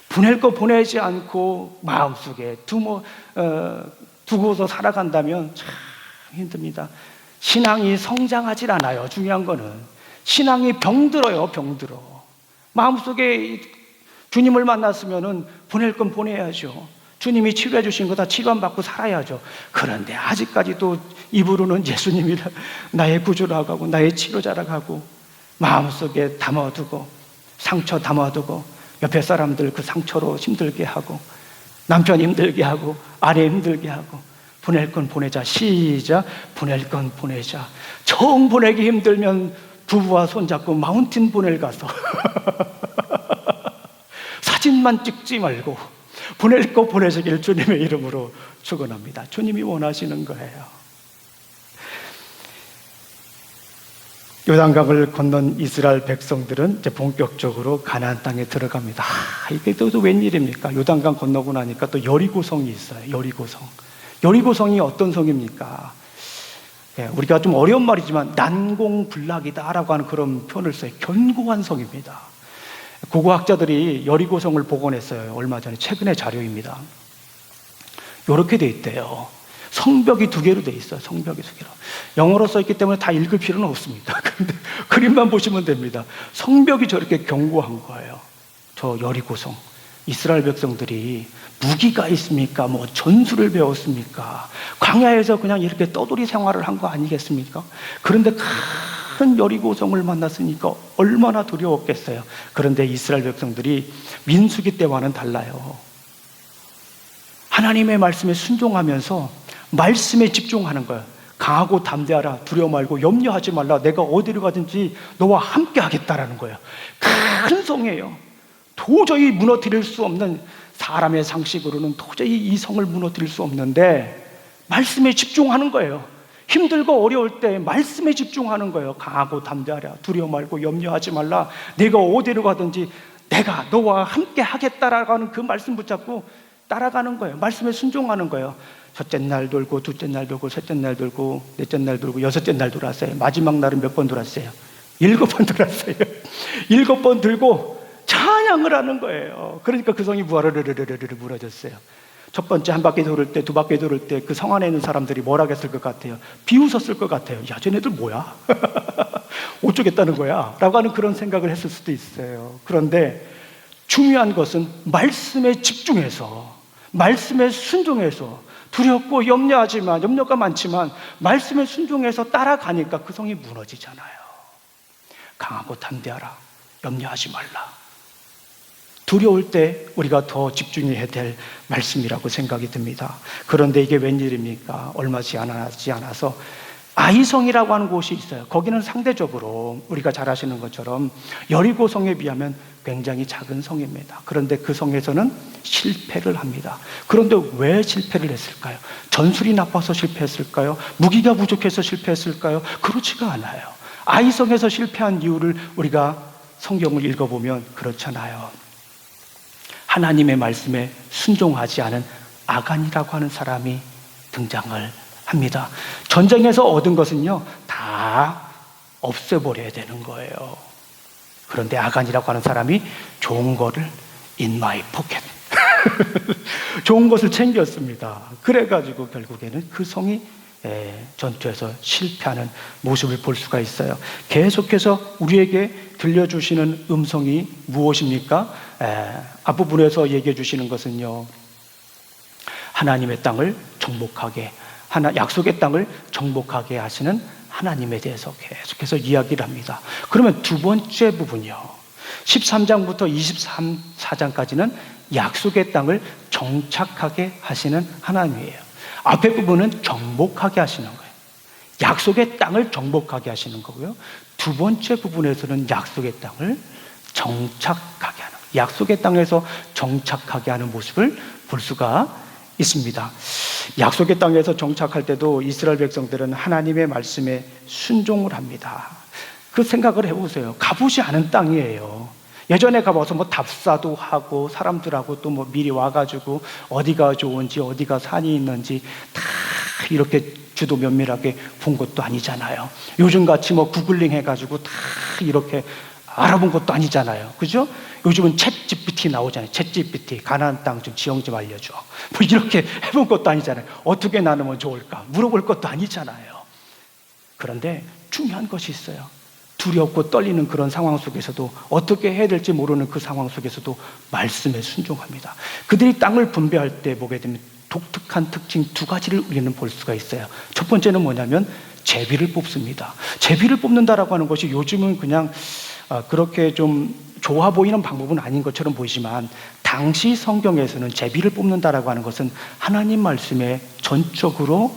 보낼 거 보내지 않고 마음속에 두고서 살아간다면 참 힘듭니다. 신앙이 성장하질 않아요. 중요한 거는 신앙이 병들어요. 병들어. 마음속에 주님을 만났으면은 보낼 건 보내야죠. 주님이 치료해 주신 거 다 치료받고 살아야죠. 그런데 아직까지도 입으로는 예수님이 나의 구주라고 하고 나의 치료자라고 하고 마음속에 담아두고 상처 담아두고 옆에 사람들 그 상처로 힘들게 하고 남편 힘들게 하고 아내 힘들게 하고 보낼 건 보내자. 시작. 보낼 건 보내자. 정 보내기 힘들면 부부와 손잡고 마운틴 보낼 가서 사진만 찍지 말고 보낼 거 보내시길 주님의 이름으로 축원합니다. 주님이 원하시는 거예요. 요단강을 건넌 이스라엘 백성들은 이제 본격적으로 가나안 땅에 들어갑니다. 이게 또 웬일입니까? 요단강 건너고 나니까 또 여리고성이 있어요. 여리고성. 여리고성이 어떤 성입니까? 우리가 좀 어려운 말이지만 난공불락이다라고 하는 그런 표현을 써요. 견고한 성입니다. 고고학자들이 여리고성을 복원했어요. 얼마 전에 최근의 자료입니다. 이렇게 돼 있대요. 성벽이 2개로 돼 있어요. 성벽이 2개로. 영어로 써 있기 때문에 다 읽을 필요는 없습니다. 그런데 그림만 보시면 됩니다. 성벽이 저렇게 견고한 거예요. 저 여리고성. 이스라엘 백성들이 무기가 있습니까? 뭐 전술을 배웠습니까? 광야에서 그냥 이렇게 떠돌이 생활을 한 거 아니겠습니까? 그런데 큰 여리고성을 만났으니까 얼마나 두려웠겠어요. 그런데 이스라엘 백성들이 민수기 때와는 달라요. 하나님의 말씀에 순종하면서 말씀에 집중하는 거예요. 강하고 담대하라. 두려워 말고 염려하지 말라. 내가 어디로 가든지 너와 함께 하겠다라는 거예요. 큰 성이에요. 도저히 무너뜨릴 수 없는, 사람의 상식으로는 도저히 이 성을 무너뜨릴 수 없는데 말씀에 집중하는 거예요. 힘들고 어려울 때 말씀에 집중하는 거예요. 강하고 담대하라. 두려워 말고 염려하지 말라. 내가 어디로 가든지 내가 너와 함께 하겠다라고 하는 그 말씀 붙잡고 따라가는 거예요. 말씀에 순종하는 거예요. 첫째 날 돌고, 둘째 날 돌고, 셋째 날 돌고, 넷째 날 돌고, 여섯째 날 돌았어요. 마지막 날은 몇 번 돌았어요? 7번 돌았어요. 7번 들고 찬양을 하는 거예요. 그러니까 그 성이 부하르르르르르 무너졌어요. 첫 번째 한 바퀴 돌을 때, 2바퀴 돌을 때 그 성 안에 있는 사람들이 뭐라 했을 것 같아요? 비웃었을 것 같아요. 야, 쟤네들 뭐야? 어쩌겠다는 거야? 라고 하는 그런 생각을 했을 수도 있어요. 그런데 중요한 것은 말씀에 집중해서, 말씀에 순종해서, 두렵고 염려하지만, 염려가 많지만 말씀에 순종해서 따라가니까 그 성이 무너지잖아요. 강하고 담대하라. 염려하지 말라. 두려울 때 우리가 더 집중해야 될 말씀이라고 생각이 듭니다. 그런데 이게 웬일입니까? 얼마 지나지 않아서 아이성이라고 하는 곳이 있어요. 거기는 상대적으로 우리가 잘 아시는 것처럼 여리고성에 비하면 굉장히 작은 성입니다. 그런데 그 성에서는 실패를 합니다. 그런데 왜 실패를 했을까요? 전술이 나빠서 실패했을까요? 무기가 부족해서 실패했을까요? 그렇지가 않아요. 아이성에서 실패한 이유를 우리가 성경을 읽어보면 그렇잖아요. 하나님의 말씀에 순종하지 않은 아간이라고 하는 사람이 등장을 합니다. 전쟁에서 얻은 것은요, 다 없애버려야 되는 거예요. 그런데 아간이라고 하는 사람이 좋은 거를 in my pocket 좋은 것을 챙겼습니다. 그래가지고 결국에는 그 성이 전투에서 실패하는 모습을 볼 수가 있어요. 계속해서 우리에게 들려주시는 음성이 무엇입니까? 앞부분에서 얘기해 주시는 것은요, 하나님의 땅을 정복하게, 약속의 땅을 정복하게 하시는 하나님에 대해서 계속해서 이야기를 합니다. 그러면 두 번째 부분이요, 13장부터 24장까지는 약속의 땅을 정착하게 하시는 하나님이에요. 앞에 부분은 정복하게 하시는 거예요. 약속의 땅을 정복하게 하시는 거고요. 두 번째 부분에서는 약속의 땅을 정착하게 하는, 약속의 땅에서 정착하게 하는 모습을 볼 수가 있습니다. 약속의 땅에서 정착할 때도 이스라엘 백성들은 하나님의 말씀에 순종을 합니다. 그 생각을 해보세요. 가보지 않은 땅이에요. 예전에 가봐서 뭐 답사도 하고 사람들하고 또 뭐 미리 와가지고 어디가 좋은지 어디가 산이 있는지 다 이렇게 주도 면밀하게 본 것도 아니잖아요. 요즘같이 뭐 구글링 해가지고 다 이렇게 알아본 것도 아니잖아요. 그죠? 요즘은 챗 GPT 나오잖아요. 챗 GPT, 가나안 땅 좀 지형 좀 알려줘. 뭐 이렇게 해본 것도 아니잖아요. 어떻게 나누면 좋을까? 물어볼 것도 아니잖아요. 그런데 중요한 것이 있어요. 두렵고 떨리는 그런 상황 속에서도, 어떻게 해야 될지 모르는 그 상황 속에서도 말씀에 순종합니다. 그들이 땅을 분배할 때 보게 되면 독특한 특징 두 가지를 우리는 볼 수가 있어요. 첫 번째는 뭐냐면 제비를 뽑습니다. 제비를 뽑는다라고 하는 것이 요즘은 그냥 그렇게 좀 좋아 보이는 방법은 아닌 것처럼 보이지만, 당시 성경에서는 제비를 뽑는다라고 하는 것은 하나님 말씀에 전적으로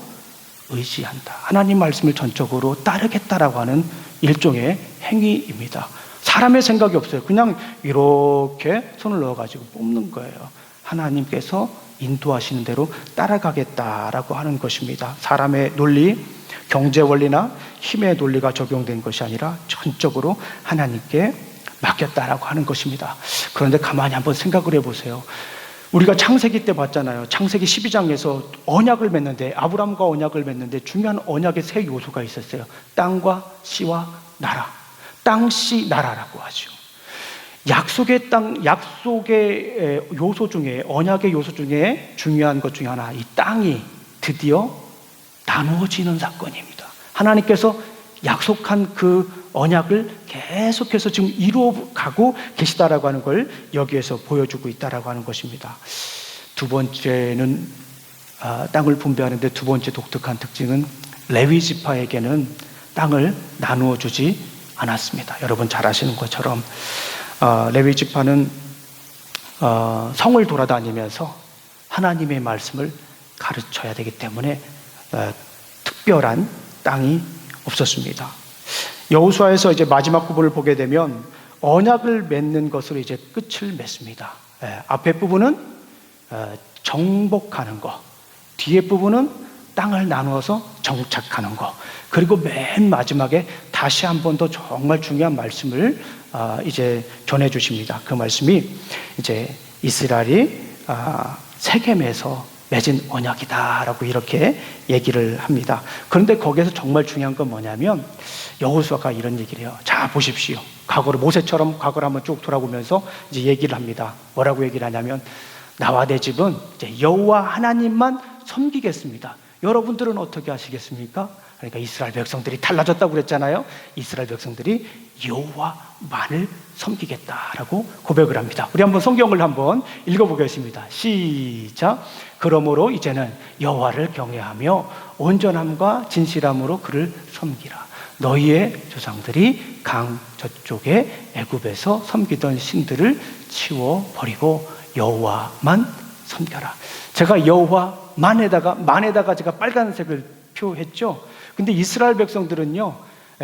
의지한다, 하나님 말씀을 전적으로 따르겠다라고 하는 일종의 행위입니다. 사람의 생각이 없어요. 그냥 이렇게 손을 넣어가지고 뽑는 거예요. 하나님께서 인도하시는 대로 따라가겠다라고 하는 것입니다. 사람의 논리, 경제 원리나 힘의 논리가 적용된 것이 아니라 전적으로 하나님께 맡겼다라고 하는 것입니다. 그런데 가만히 한번 생각을 해보세요. 우리가 창세기 때 봤잖아요. 창세기 12장에서 언약을 맺는데, 아브라함과 언약을 맺는데 중요한 언약의 세 요소가 있었어요. 땅과 씨와 나라. 땅, 씨, 나라라고 하죠. 약속의 땅, 약속의 요소 중에, 언약의 요소 중에 중요한 것 중에 하나, 이 땅이 드디어 나누어지는 사건입니다. 하나님께서 약속한 그 언약을 계속해서 지금 이루어가고 계시다라고 하는 걸 여기에서 보여주고 있다라고 하는 것입니다. 두 번째는 땅을 분배하는데 두 번째 독특한 특징은 레위 지파에게는 땅을 나누어 주지 않았습니다. 여러분 잘 아시는 것처럼 레위 지파는 성을 돌아다니면서 하나님의 말씀을 가르쳐야 되기 때문에 특별한 땅이 없었습니다. 여호수아에서 이제 마지막 부분을 보게 되면 언약을 맺는 것으로 이제 끝을 맺습니다. 앞에 부분은 정복하는 거, 뒤에 부분은 땅을 나누어서 정착하는 거, 그리고 맨 마지막에 다시 한 번 더 정말 중요한 말씀을 이제 전해 주십니다. 그 말씀이 이제 이스라엘이 세겜에서 맺은 언약이다라고 이렇게 얘기를 합니다. 그런데 거기에서 정말 중요한 건 뭐냐면 여호수아가 이런 얘기를 해요. 자, 보십시오. 과거를, 모세처럼 과거를 한번 쭉 돌아보면서 이제 얘기를 합니다. 뭐라고 얘기를 하냐면, 나와 내 집은 이제 여호와 하나님만 섬기겠습니다. 여러분들은 어떻게 하시겠습니까? 그러니까 이스라엘 백성들이 달라졌다고 그랬잖아요. 이스라엘 백성들이 여호와만을 섬기겠다라고 고백을 합니다. 우리 한번 성경을 한번 읽어보겠습니다. 시작. 그러므로 이제는 여호와를 경외하며 온전함과 진실함으로 그를 섬기라. 너희의 조상들이 강 저쪽에 애굽에서 섬기던 신들을 치워버리고 여호와만 섬겨라. 제가 여호와만에다가 제가 빨간색을 표했죠. 근데 이스라엘 백성들은요,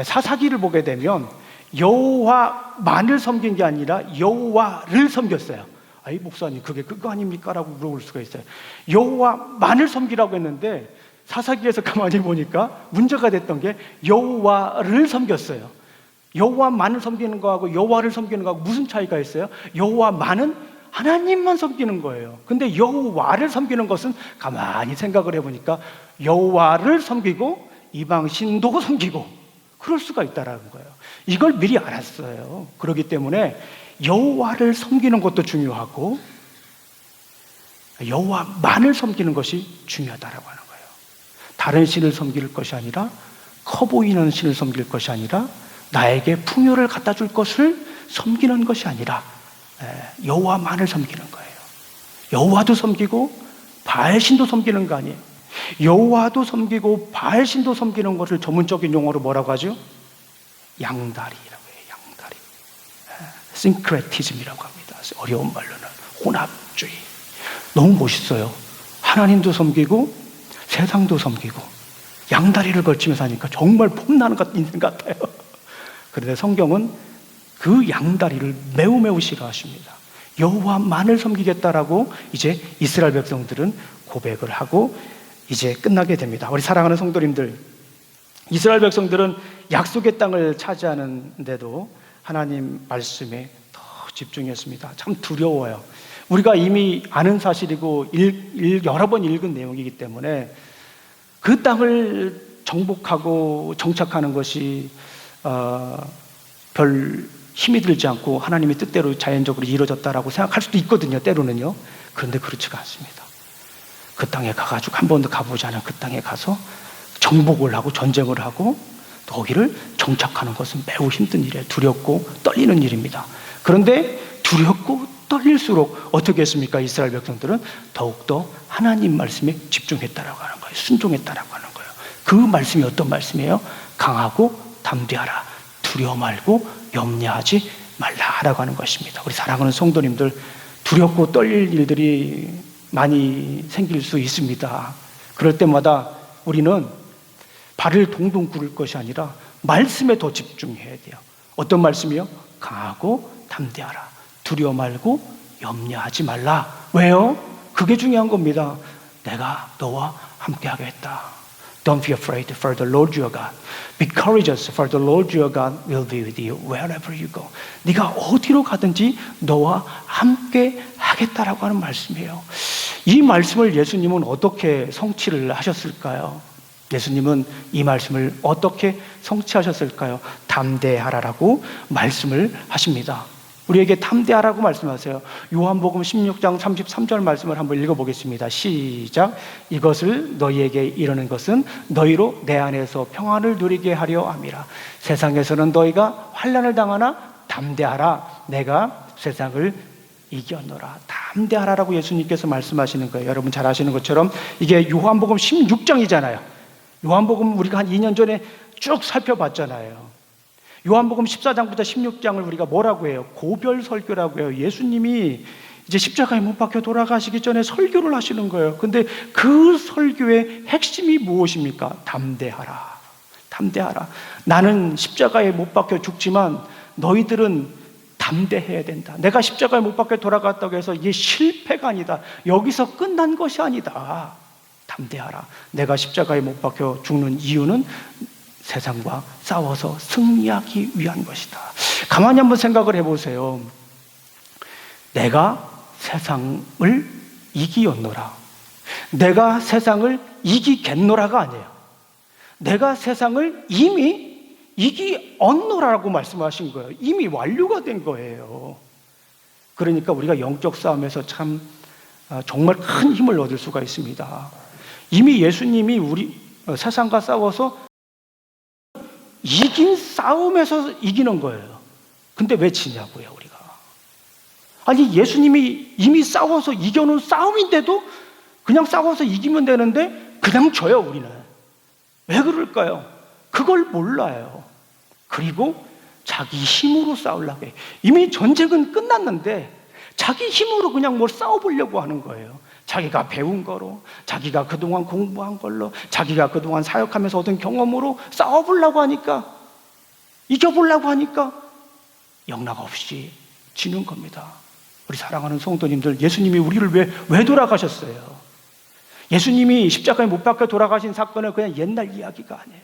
사사기를 보게 되면 여호와만을 섬긴 게 아니라 여호와를 섬겼어요. 아이 목사님, 그게 그거 아닙니까? 라고 물어볼 수가 있어요. 여호와만을 섬기라고 했는데 사사기에서 가만히 보니까 문제가 됐던 게 여호와를 섬겼어요. 여호와만을 섬기는 거하고 여호와를 섬기는 거하고 무슨 차이가 있어요? 여호와만은 하나님만 섬기는 거예요. 근데 여호와를 섬기는 것은 가만히 생각을 해보니까 여호와를 섬기고 이방 신도 섬기고 그럴 수가 있다라는 거예요. 이걸 미리 알았어요. 그렇기 때문에 여호와를 섬기는 것도 중요하고 여호와만을 섬기는 것이 중요하다라고 하는 거예요. 다른 신을 섬길 것이 아니라, 커 보이는 신을 섬길 것이 아니라, 나에게 풍요를 갖다 줄 것을 섬기는 것이 아니라 여호와만을 섬기는 거예요. 여호와도 섬기고 바알신도 섬기는 거 아니에요. 여호와도 섬기고 바알신도 섬기는 것을 전문적인 용어로 뭐라고 하죠? 양다리라고 해요. 양다리. 싱크레티즘이라고 합니다. 어려운 말로는 혼합주의. 너무 멋있어요. 하나님도 섬기고 세상도 섬기고 양다리를 걸치면서 하니까 정말 폼나는 인생 같아요. 그런데 성경은 그 양다리를 매우 싫어하십니다. 여호와만을 섬기겠다라고 이제 이스라엘 백성들은 고백을 하고 이제 끝나게 됩니다. 우리 사랑하는 성도님들, 이스라엘 백성들은 약속의 땅을 차지하는데도 하나님 말씀에 더 집중했습니다. 참 두려워요. 우리가 이미 아는 사실이고 여러 번 읽은 내용이기 때문에 그 땅을 정복하고 정착하는 것이 별 힘이 들지 않고 하나님의 뜻대로 자연적으로 이루어졌다라고 생각할 수도 있거든요, 때로는요. 그런데 그렇지가 않습니다. 그 땅에 가가지고 한 번도 가보지 않은 그 땅에 가서 정복을 하고 전쟁을 하고 또 거기를 정착하는 것은 매우 힘든 일이에요. 두렵고 떨리는 일입니다. 그런데 두렵고 떨릴수록 어떻게 했습니까? 이스라엘 백성들은 더욱더 하나님 말씀에 집중했다라고 하는 거예요. 순종했다라고 하는 거예요. 그 말씀이 어떤 말씀이에요? 강하고 담대하라. 두려워 말고 염려하지 말라라고 하는 것입니다. 우리 사랑하는 성도님들, 두렵고 떨릴 일들이 많이 생길 수 있습니다. 그럴 때마다 우리는 발을 동동 구를 것이 아니라 말씀에 더 집중해야 돼요. 어떤 말씀이요? 강하고 담대하라. 두려워 말고 염려하지 말라. 왜요? 그게 중요한 겁니다. 내가 너와 함께 하겠다. Don't be afraid for the Lord your God. Be courageous for the Lord your God will be with you wherever you go. 네가 어디로 가든지 너와 함께 하겠다라고 하는 말씀이에요. 이 말씀을 예수님은 어떻게 성취를 하셨을까요? 예수님은 이 말씀을 어떻게 성취하셨을까요? 담대하라라고 말씀을 하십니다. 우리에게 담대하라고 말씀하세요. 요한복음 16장 33절 말씀을 한번 읽어보겠습니다. 시작. 이것을 너희에게 이르는 것은 너희로 내 안에서 평안을 누리게 하려 함이라. 세상에서는 너희가 환난을 당하나 담대하라. 내가 세상을 이겼노라. 담대하라라고 예수님께서 말씀하시는 거예요. 여러분 잘 아시는 것처럼 이게 요한복음 16장이잖아요. 요한복음 우리가 한 2년 전에 쭉 살펴봤잖아요. 요한복음 14장부터 16장을 우리가 뭐라고 해요? 고별 설교라고 해요. 예수님이 이제 십자가에 못 박혀 돌아가시기 전에 설교를 하시는 거예요. 근데 그 설교의 핵심이 무엇입니까? 담대하라. 담대하라. 나는 십자가에 못 박혀 죽지만 너희들은 담대해야 된다. 내가 십자가에 못 박혀 돌아갔다고 해서 이게 실패가 아니다. 여기서 끝난 것이 아니다. 담대하라. 내가 십자가에 못 박혀 죽는 이유는 세상과 싸워서 승리하기 위한 것이다. 가만히 한번 생각을 해보세요. 내가 세상을 이기었노라. 내가 세상을 이기겠노라가 아니에요. 내가 세상을 이미 이기었노라라고 말씀하신 거예요. 이미 완료가 된 거예요. 그러니까 우리가 영적 싸움에서 참 정말 큰 힘을 얻을 수가 있습니다. 이미 예수님이 우리 세상과 싸워서 이긴 싸움에서 이기는 거예요. 근데 왜 지냐고요, 우리가. 아니, 예수님이 이미 싸워서 이겨놓은 싸움인데도 그냥 싸워서 이기면 되는데 그냥 져요, 우리는. 왜 그럴까요? 그걸 몰라요. 그리고 자기 힘으로 싸우려고 해요. 이미 전쟁은 끝났는데 자기 힘으로 그냥 뭘 싸워보려고 하는 거예요. 자기가 배운 거로, 자기가 그동안 공부한 걸로, 자기가 그동안 사역하면서 얻은 경험으로 싸워보려고 하니까, 이겨보려고 하니까 영락 없이 지는 겁니다. 우리 사랑하는 성도님들, 예수님이 우리를 왜 돌아가셨어요? 예수님이 십자가에 못 박혀 돌아가신 사건은 그냥 옛날 이야기가 아니에요.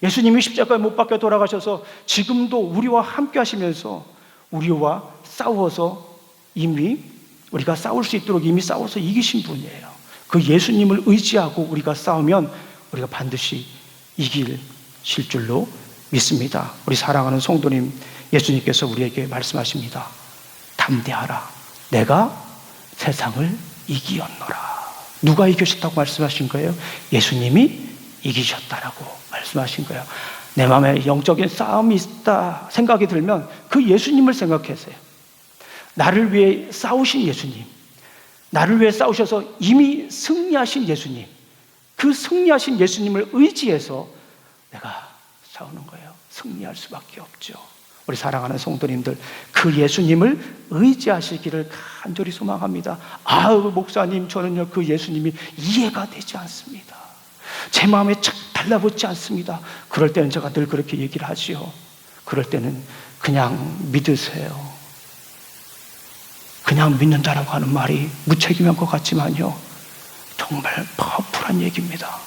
예수님이 십자가에 못 박혀 돌아가셔서 지금도 우리와 함께 하시면서 우리와 싸워서 이미 우리가 싸울 수 있도록 이미 싸워서 이기신 분이에요. 그 예수님을 의지하고 우리가 싸우면 우리가 반드시 이기실 줄로 믿습니다. 우리 사랑하는 성도님, 예수님께서 우리에게 말씀하십니다. 담대하라. 내가 세상을 이기었노라. 누가 이기셨다고 말씀하신 거예요? 예수님이 이기셨다라고 말씀하신 거예요. 내 마음에 영적인 싸움이 있다 생각이 들면 그 예수님을 생각하세요. 나를 위해 싸우신 예수님, 나를 위해 싸우셔서 이미 승리하신 예수님, 그 승리하신 예수님을 의지해서 내가 싸우는 거예요. 승리할 수밖에 없죠. 우리 사랑하는 성도님들, 그 예수님을 의지하시기를 간절히 소망합니다. 아우 목사님, 저는요 그 예수님이 이해가 되지 않습니다. 제 마음에 착 달라붙지 않습니다. 그럴 때는 제가 늘 그렇게 얘기를 하지요. 그럴 때는 그냥 믿으세요. 그냥 믿는다라고 하는 말이 무책임한 것 같지만요, 정말 파워풀한 얘기입니다.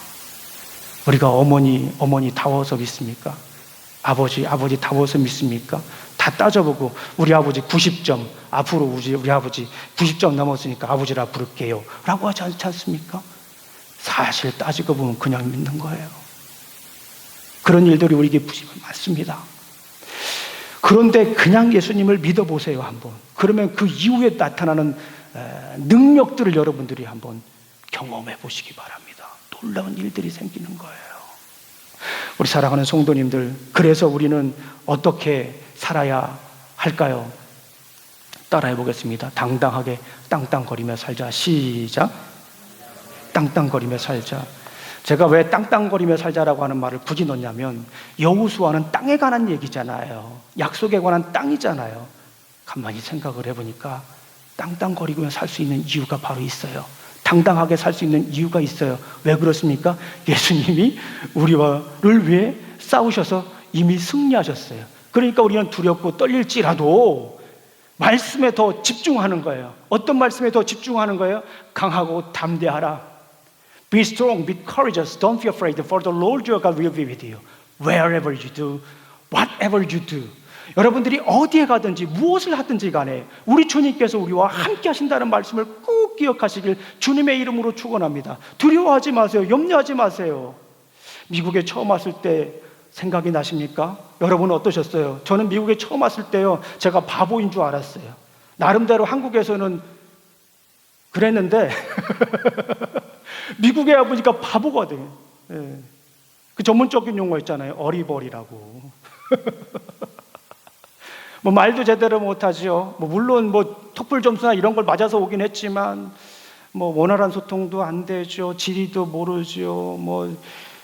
우리가 어머니 다워서 믿습니까? 아버지 다워서 믿습니까? 다 따져보고 우리 아버지 90점, 앞으로 우리 아버지 90점 넘었으니까 아버지라 부를게요 라고 하지 않지 않습니까? 사실 따지고 보면 그냥 믿는 거예요. 그런 일들이 우리에게 많습니다. 그런데 그냥 예수님을 믿어보세요 한번. 그러면 그 이후에 나타나는 능력들을 여러분들이 한번 경험해 보시기 바랍니다. 놀라운 일들이 생기는 거예요. 우리 사랑하는 성도님들, 그래서 우리는 어떻게 살아야 할까요? 따라해 보겠습니다. 당당하게 땅땅거리며 살자. 시작. 땅땅거리며 살자. 제가 왜 땅땅거리며 살자라고 하는 말을 굳이 넣냐면, 여호수아는 땅에 관한 얘기잖아요. 약속에 관한 땅이잖아요. 가만히 생각을 해보니까 땅땅거리며 살 수 있는 이유가 바로 있어요. 당당하게 살 수 있는 이유가 있어요. 왜 그렇습니까? 예수님이 우리를 위해 싸우셔서 이미 승리하셨어요. 그러니까 우리는 두렵고 떨릴지라도 말씀에 더 집중하는 거예요. 어떤 말씀에 더 집중하는 거예요? 강하고 담대하라. Be strong, be courageous, don't be afraid, for the Lord your God will be with you. Wherever you do, whatever you do. 여러분들이 어디에 가든지 무엇을 하든지 간에 우리 주님께서 우리와 함께 하신다는 말씀을 꼭 기억하시길 주님의 이름으로 축원합니다. 두려워하지 마세요. 염려하지 마세요. 미국에 처음 왔을 때 생각이 나십니까? 여러분은 어떠셨어요? 저는 미국에 처음 왔을 때요, 제가 바보인 줄 알았어요. 나름대로 한국에서는 그랬는데 미국에 와보니까 바보거든요. 예. 그 전문적인 용어 있잖아요. 어리버리라고. 뭐 말도 제대로 못하죠. 물론 토플 점수나 이런 걸 맞아서 오긴 했지만 원활한 소통도 안 되죠. 지리도 모르죠.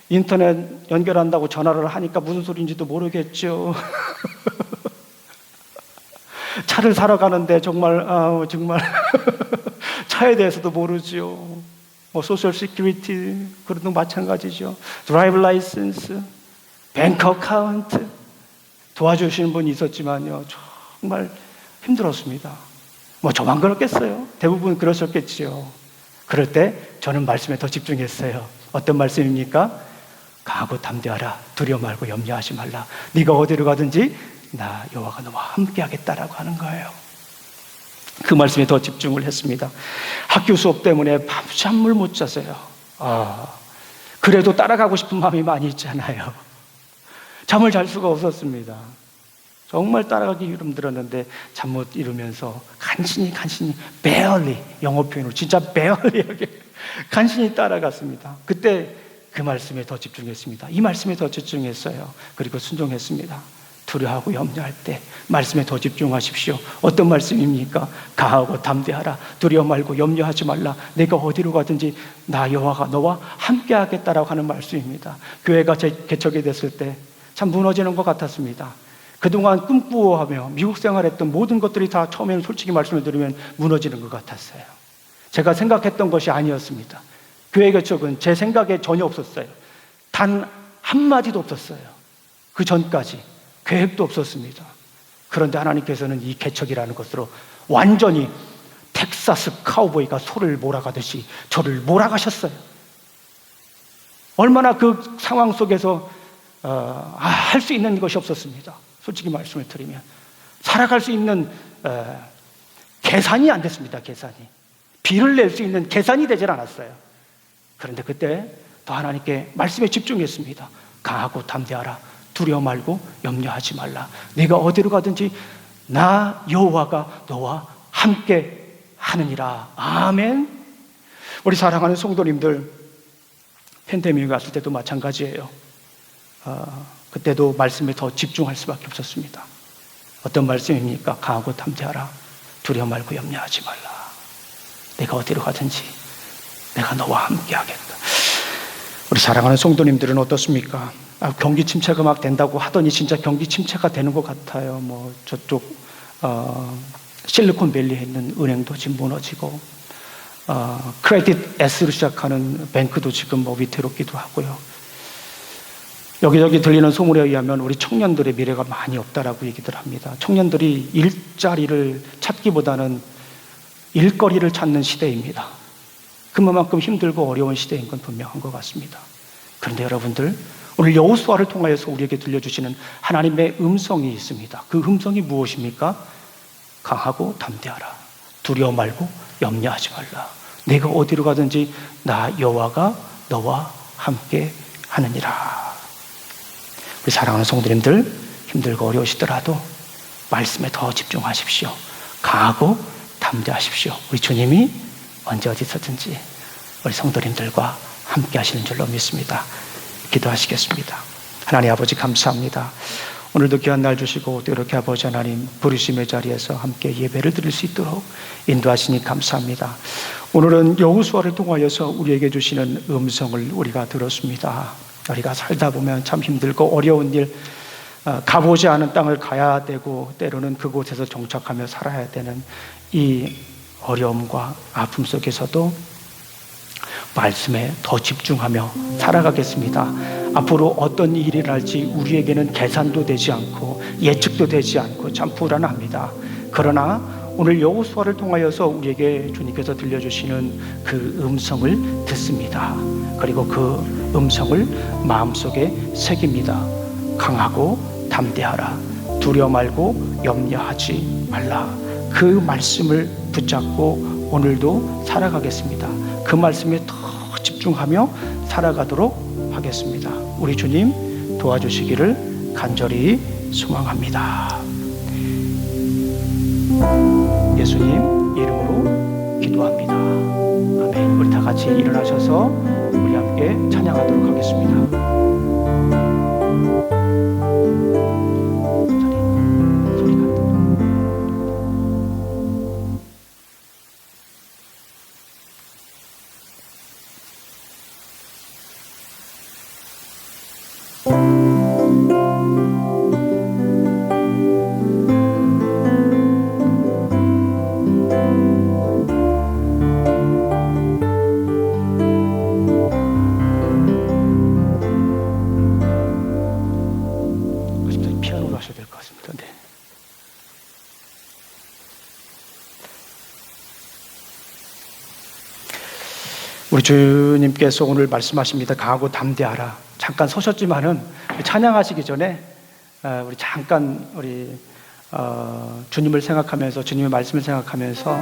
인터넷 연결한다고 전화를 하니까 무슨 소리인지도 모르겠죠. 차를 사러 가는데 정말 차에 대해서도 모르죠. 소셜 시큐리티 그런 거 마찬가지죠. 드라이브 라이센스, 뱅크 어카운트 도와주시는 분이 있었지만요, 정말 힘들었습니다. 저만 그렇겠어요? 대부분 그러셨겠지요. 그럴 때 저는 말씀에 더 집중했어요. 어떤 말씀입니까? 강하고 담대하라. 두려워 말고 염려하지 말라. 네가 어디로 가든지 나 여호와가 너와 함께 하겠다라고 하는 거예요. 그 말씀에 더 집중을 했습니다. 학교 수업 때문에 밤잠을 못 잤어요. 그래도 따라가고 싶은 마음이 많이 있잖아요. 잠을 잘 수가 없었습니다. 정말 따라가기 힘들었는데 잠 못 이루면서 간신히 barely, 영어 표현으로 진짜 barely하게 간신히 따라갔습니다. 그때 그 말씀에 더 집중했습니다. 이 말씀에 더 집중했어요. 그리고 순종했습니다. 두려워하고 염려할 때 말씀에 더 집중하십시오. 어떤 말씀입니까? 강하고 담대하라. 두려워 말고 염려하지 말라. 내가 어디로 가든지 나 여호와가 너와 함께 하겠다라고 하는 말씀입니다. 교회가 개척이 됐을 때 참 무너지는 것 같았습니다. 그동안 꿈꾸어하며 미국 생활했던 모든 것들이 다 처음에는 솔직히 말씀을 드리면 무너지는 것 같았어요. 제가 생각했던 것이 아니었습니다. 교회 개척은 제 생각에 전혀 없었어요. 단 한마디도 없었어요. 그 전까지 계획도 없었습니다. 그런데 하나님께서는 이 개척이라는 것으로 완전히 텍사스 카우보이가 소를 몰아가듯이 저를 몰아가셨어요. 얼마나 그 상황 속에서 할 수 있는 것이 없었습니다. 솔직히 말씀을 드리면 살아갈 수 있는 계산이 안 됐습니다. 계산이 비를 낼 수 있는 계산이 되질 않았어요. 그런데 그때 더 하나님께 말씀에 집중했습니다. 강하고 담대하라. 두려워 말고 염려하지 말라. 네가 어디로 가든지 나 여호와가 너와 함께 하느니라. 아멘. 우리 사랑하는 성도님들, 팬데믹이 왔을 때도 마찬가지예요. 그때도 말씀에 더 집중할 수밖에 없었습니다. 어떤 말씀입니까? 강하고 담대하라. 두려워 말고 염려하지 말라. 내가 어디로 가든지 내가 너와 함께 하겠다. 우리 사랑하는 성도님들은 어떻습니까? 경기 침체가 막 된다고 하더니 진짜 경기 침체가 되는 것 같아요. 저쪽 실리콘밸리에 있는 은행도 지금 무너지고 크레딧 S로 시작하는 뱅크도 지금 뭐 위태롭기도 하고요. 여기저기 들리는 소문에 의하면 우리 청년들의 미래가 많이 없다라고 얘기들 합니다. 청년들이 일자리를 찾기보다는 일거리를 찾는 시대입니다. 그만큼 힘들고 어려운 시대인 건 분명한 것 같습니다. 그런데 여러분들, 오늘 여호수아를 통하여서 우리에게 들려주시는 하나님의 음성이 있습니다. 그 음성이 무엇입니까? 강하고 담대하라. 두려워 말고 염려하지 말라. 내가 어디로 가든지 나 여호와가 너와 함께 하느니라. 우리 사랑하는 성도님들, 힘들고 어려우시더라도 말씀에 더 집중하십시오. 강하고 담대하십시오. 우리 주님이 언제 어디서든지 우리 성도님들과 함께 하시는 줄로 믿습니다. 기도하시겠습니다. 하나님 아버지 감사합니다. 오늘도 귀한 날 주시고 또 이렇게 아버지 하나님 부르심의 자리에서 함께 예배를 드릴 수 있도록 인도하시니 감사합니다. 오늘은 여호수아를 통하여서 우리에게 주시는 음성을 우리가 들었습니다. 우리가 살다 보면 참 힘들고 어려운 일, 가보지 않은 땅을 가야 되고 때로는 그곳에서 정착하며 살아야 되는 이 어려움과 아픔 속에서도 말씀에 더 집중하며 살아가겠습니다. 앞으로 어떤 일이 날지 우리에게는 계산도 되지 않고 예측도 되지 않고 참 불안합니다. 그러나 오늘 여호수아를 통하여서 우리에게 주님께서 들려주시는 그 음성을 듣습니다. 그리고 그 음성을 마음속에 새깁니다. 강하고 담대하라. 두려워 말고 염려하지 말라. 그 말씀을 붙잡고 오늘도 살아가겠습니다. 그 말씀에 더 집중하며 살아가도록 하겠습니다. 우리 주님 도와주시기를 간절히 소망합니다. 예수님 이름으로 기도합니다. 아멘. 우리 다 같이 일어나셔서 우리 함께 찬양하도록 하겠습니다. 우리 주님께서 오늘 말씀하십니다. 강하고 담대하라. 잠깐 서셨지만은 찬양하시기 전에 우리 잠깐 주님을 생각하면서 주님의 말씀을 생각하면서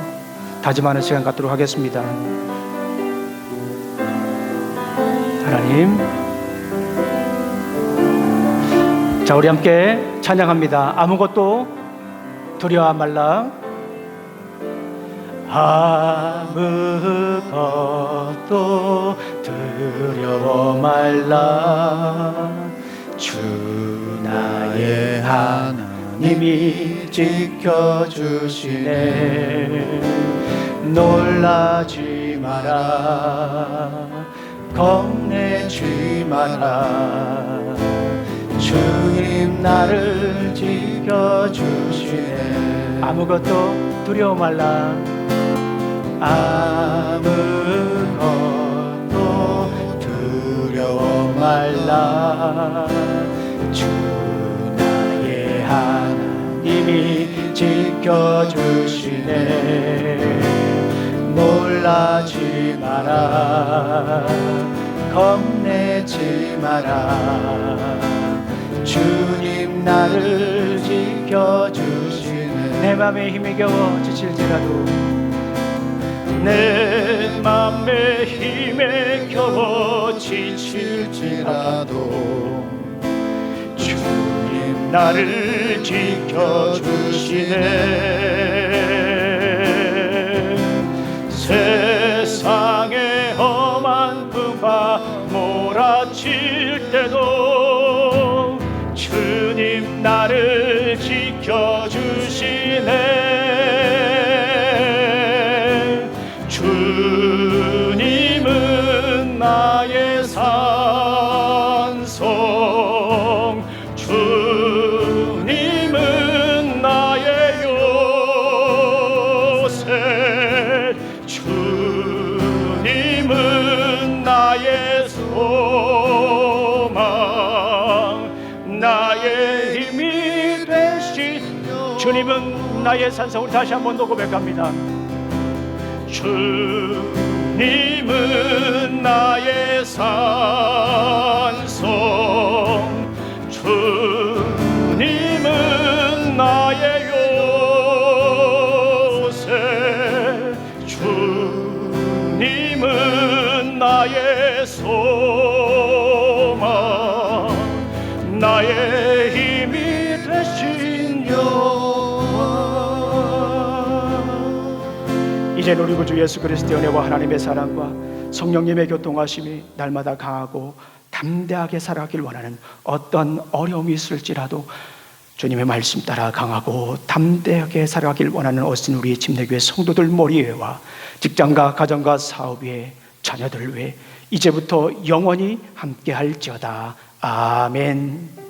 다짐하는 시간 갖도록 하겠습니다. 하나님, 자 우리 함께 찬양합니다. 아무것도 두려워 말라. 아무것도 두려워 말라. 주 나의 하나님이 지켜주시네. 놀라지 마라. 겁내지 마라. 주님 나를 지켜주시네. 아무것도 두려워 말라. 아무것도 두려워 말라. 주 나의 하나님이 지켜주시네. 놀라지 마라. 겁내지 마라. 주님 나를 지켜주시네. 내 맘에 힘이 겨워 지칠지라도 내 맘에 힘에 겨워 지칠지라도 주님 나를 지켜주시네. 세상에 험한 풍파 몰아칠 때도 주님 나를 지켜주시네. 주님은 나의 산성, 주님은 나의 요새, 주님은 주님은 나의 산성. 우리 다시 한 번 더 고백합니다. 주님은 나의 산성, 주님은 나의 요새, 주님은 나의 소망, 나의 힘이 되신 여호와. 이제 우리 구주 예수 그리스도의 은혜와 하나님의 사랑과 성령님의 교통하심이 날마다 강하고 담대하게 살아가길 원하는 어떤 어려움이 있을지라도 주님의 말씀 따라 강하고 담대하게 살아가길 원하는 어신 우리 침례교회 성도들 머리 위에와 직장과 가정과 사업 위에 자녀들 위에 이제부터 영원히 함께 할지어다. 아멘.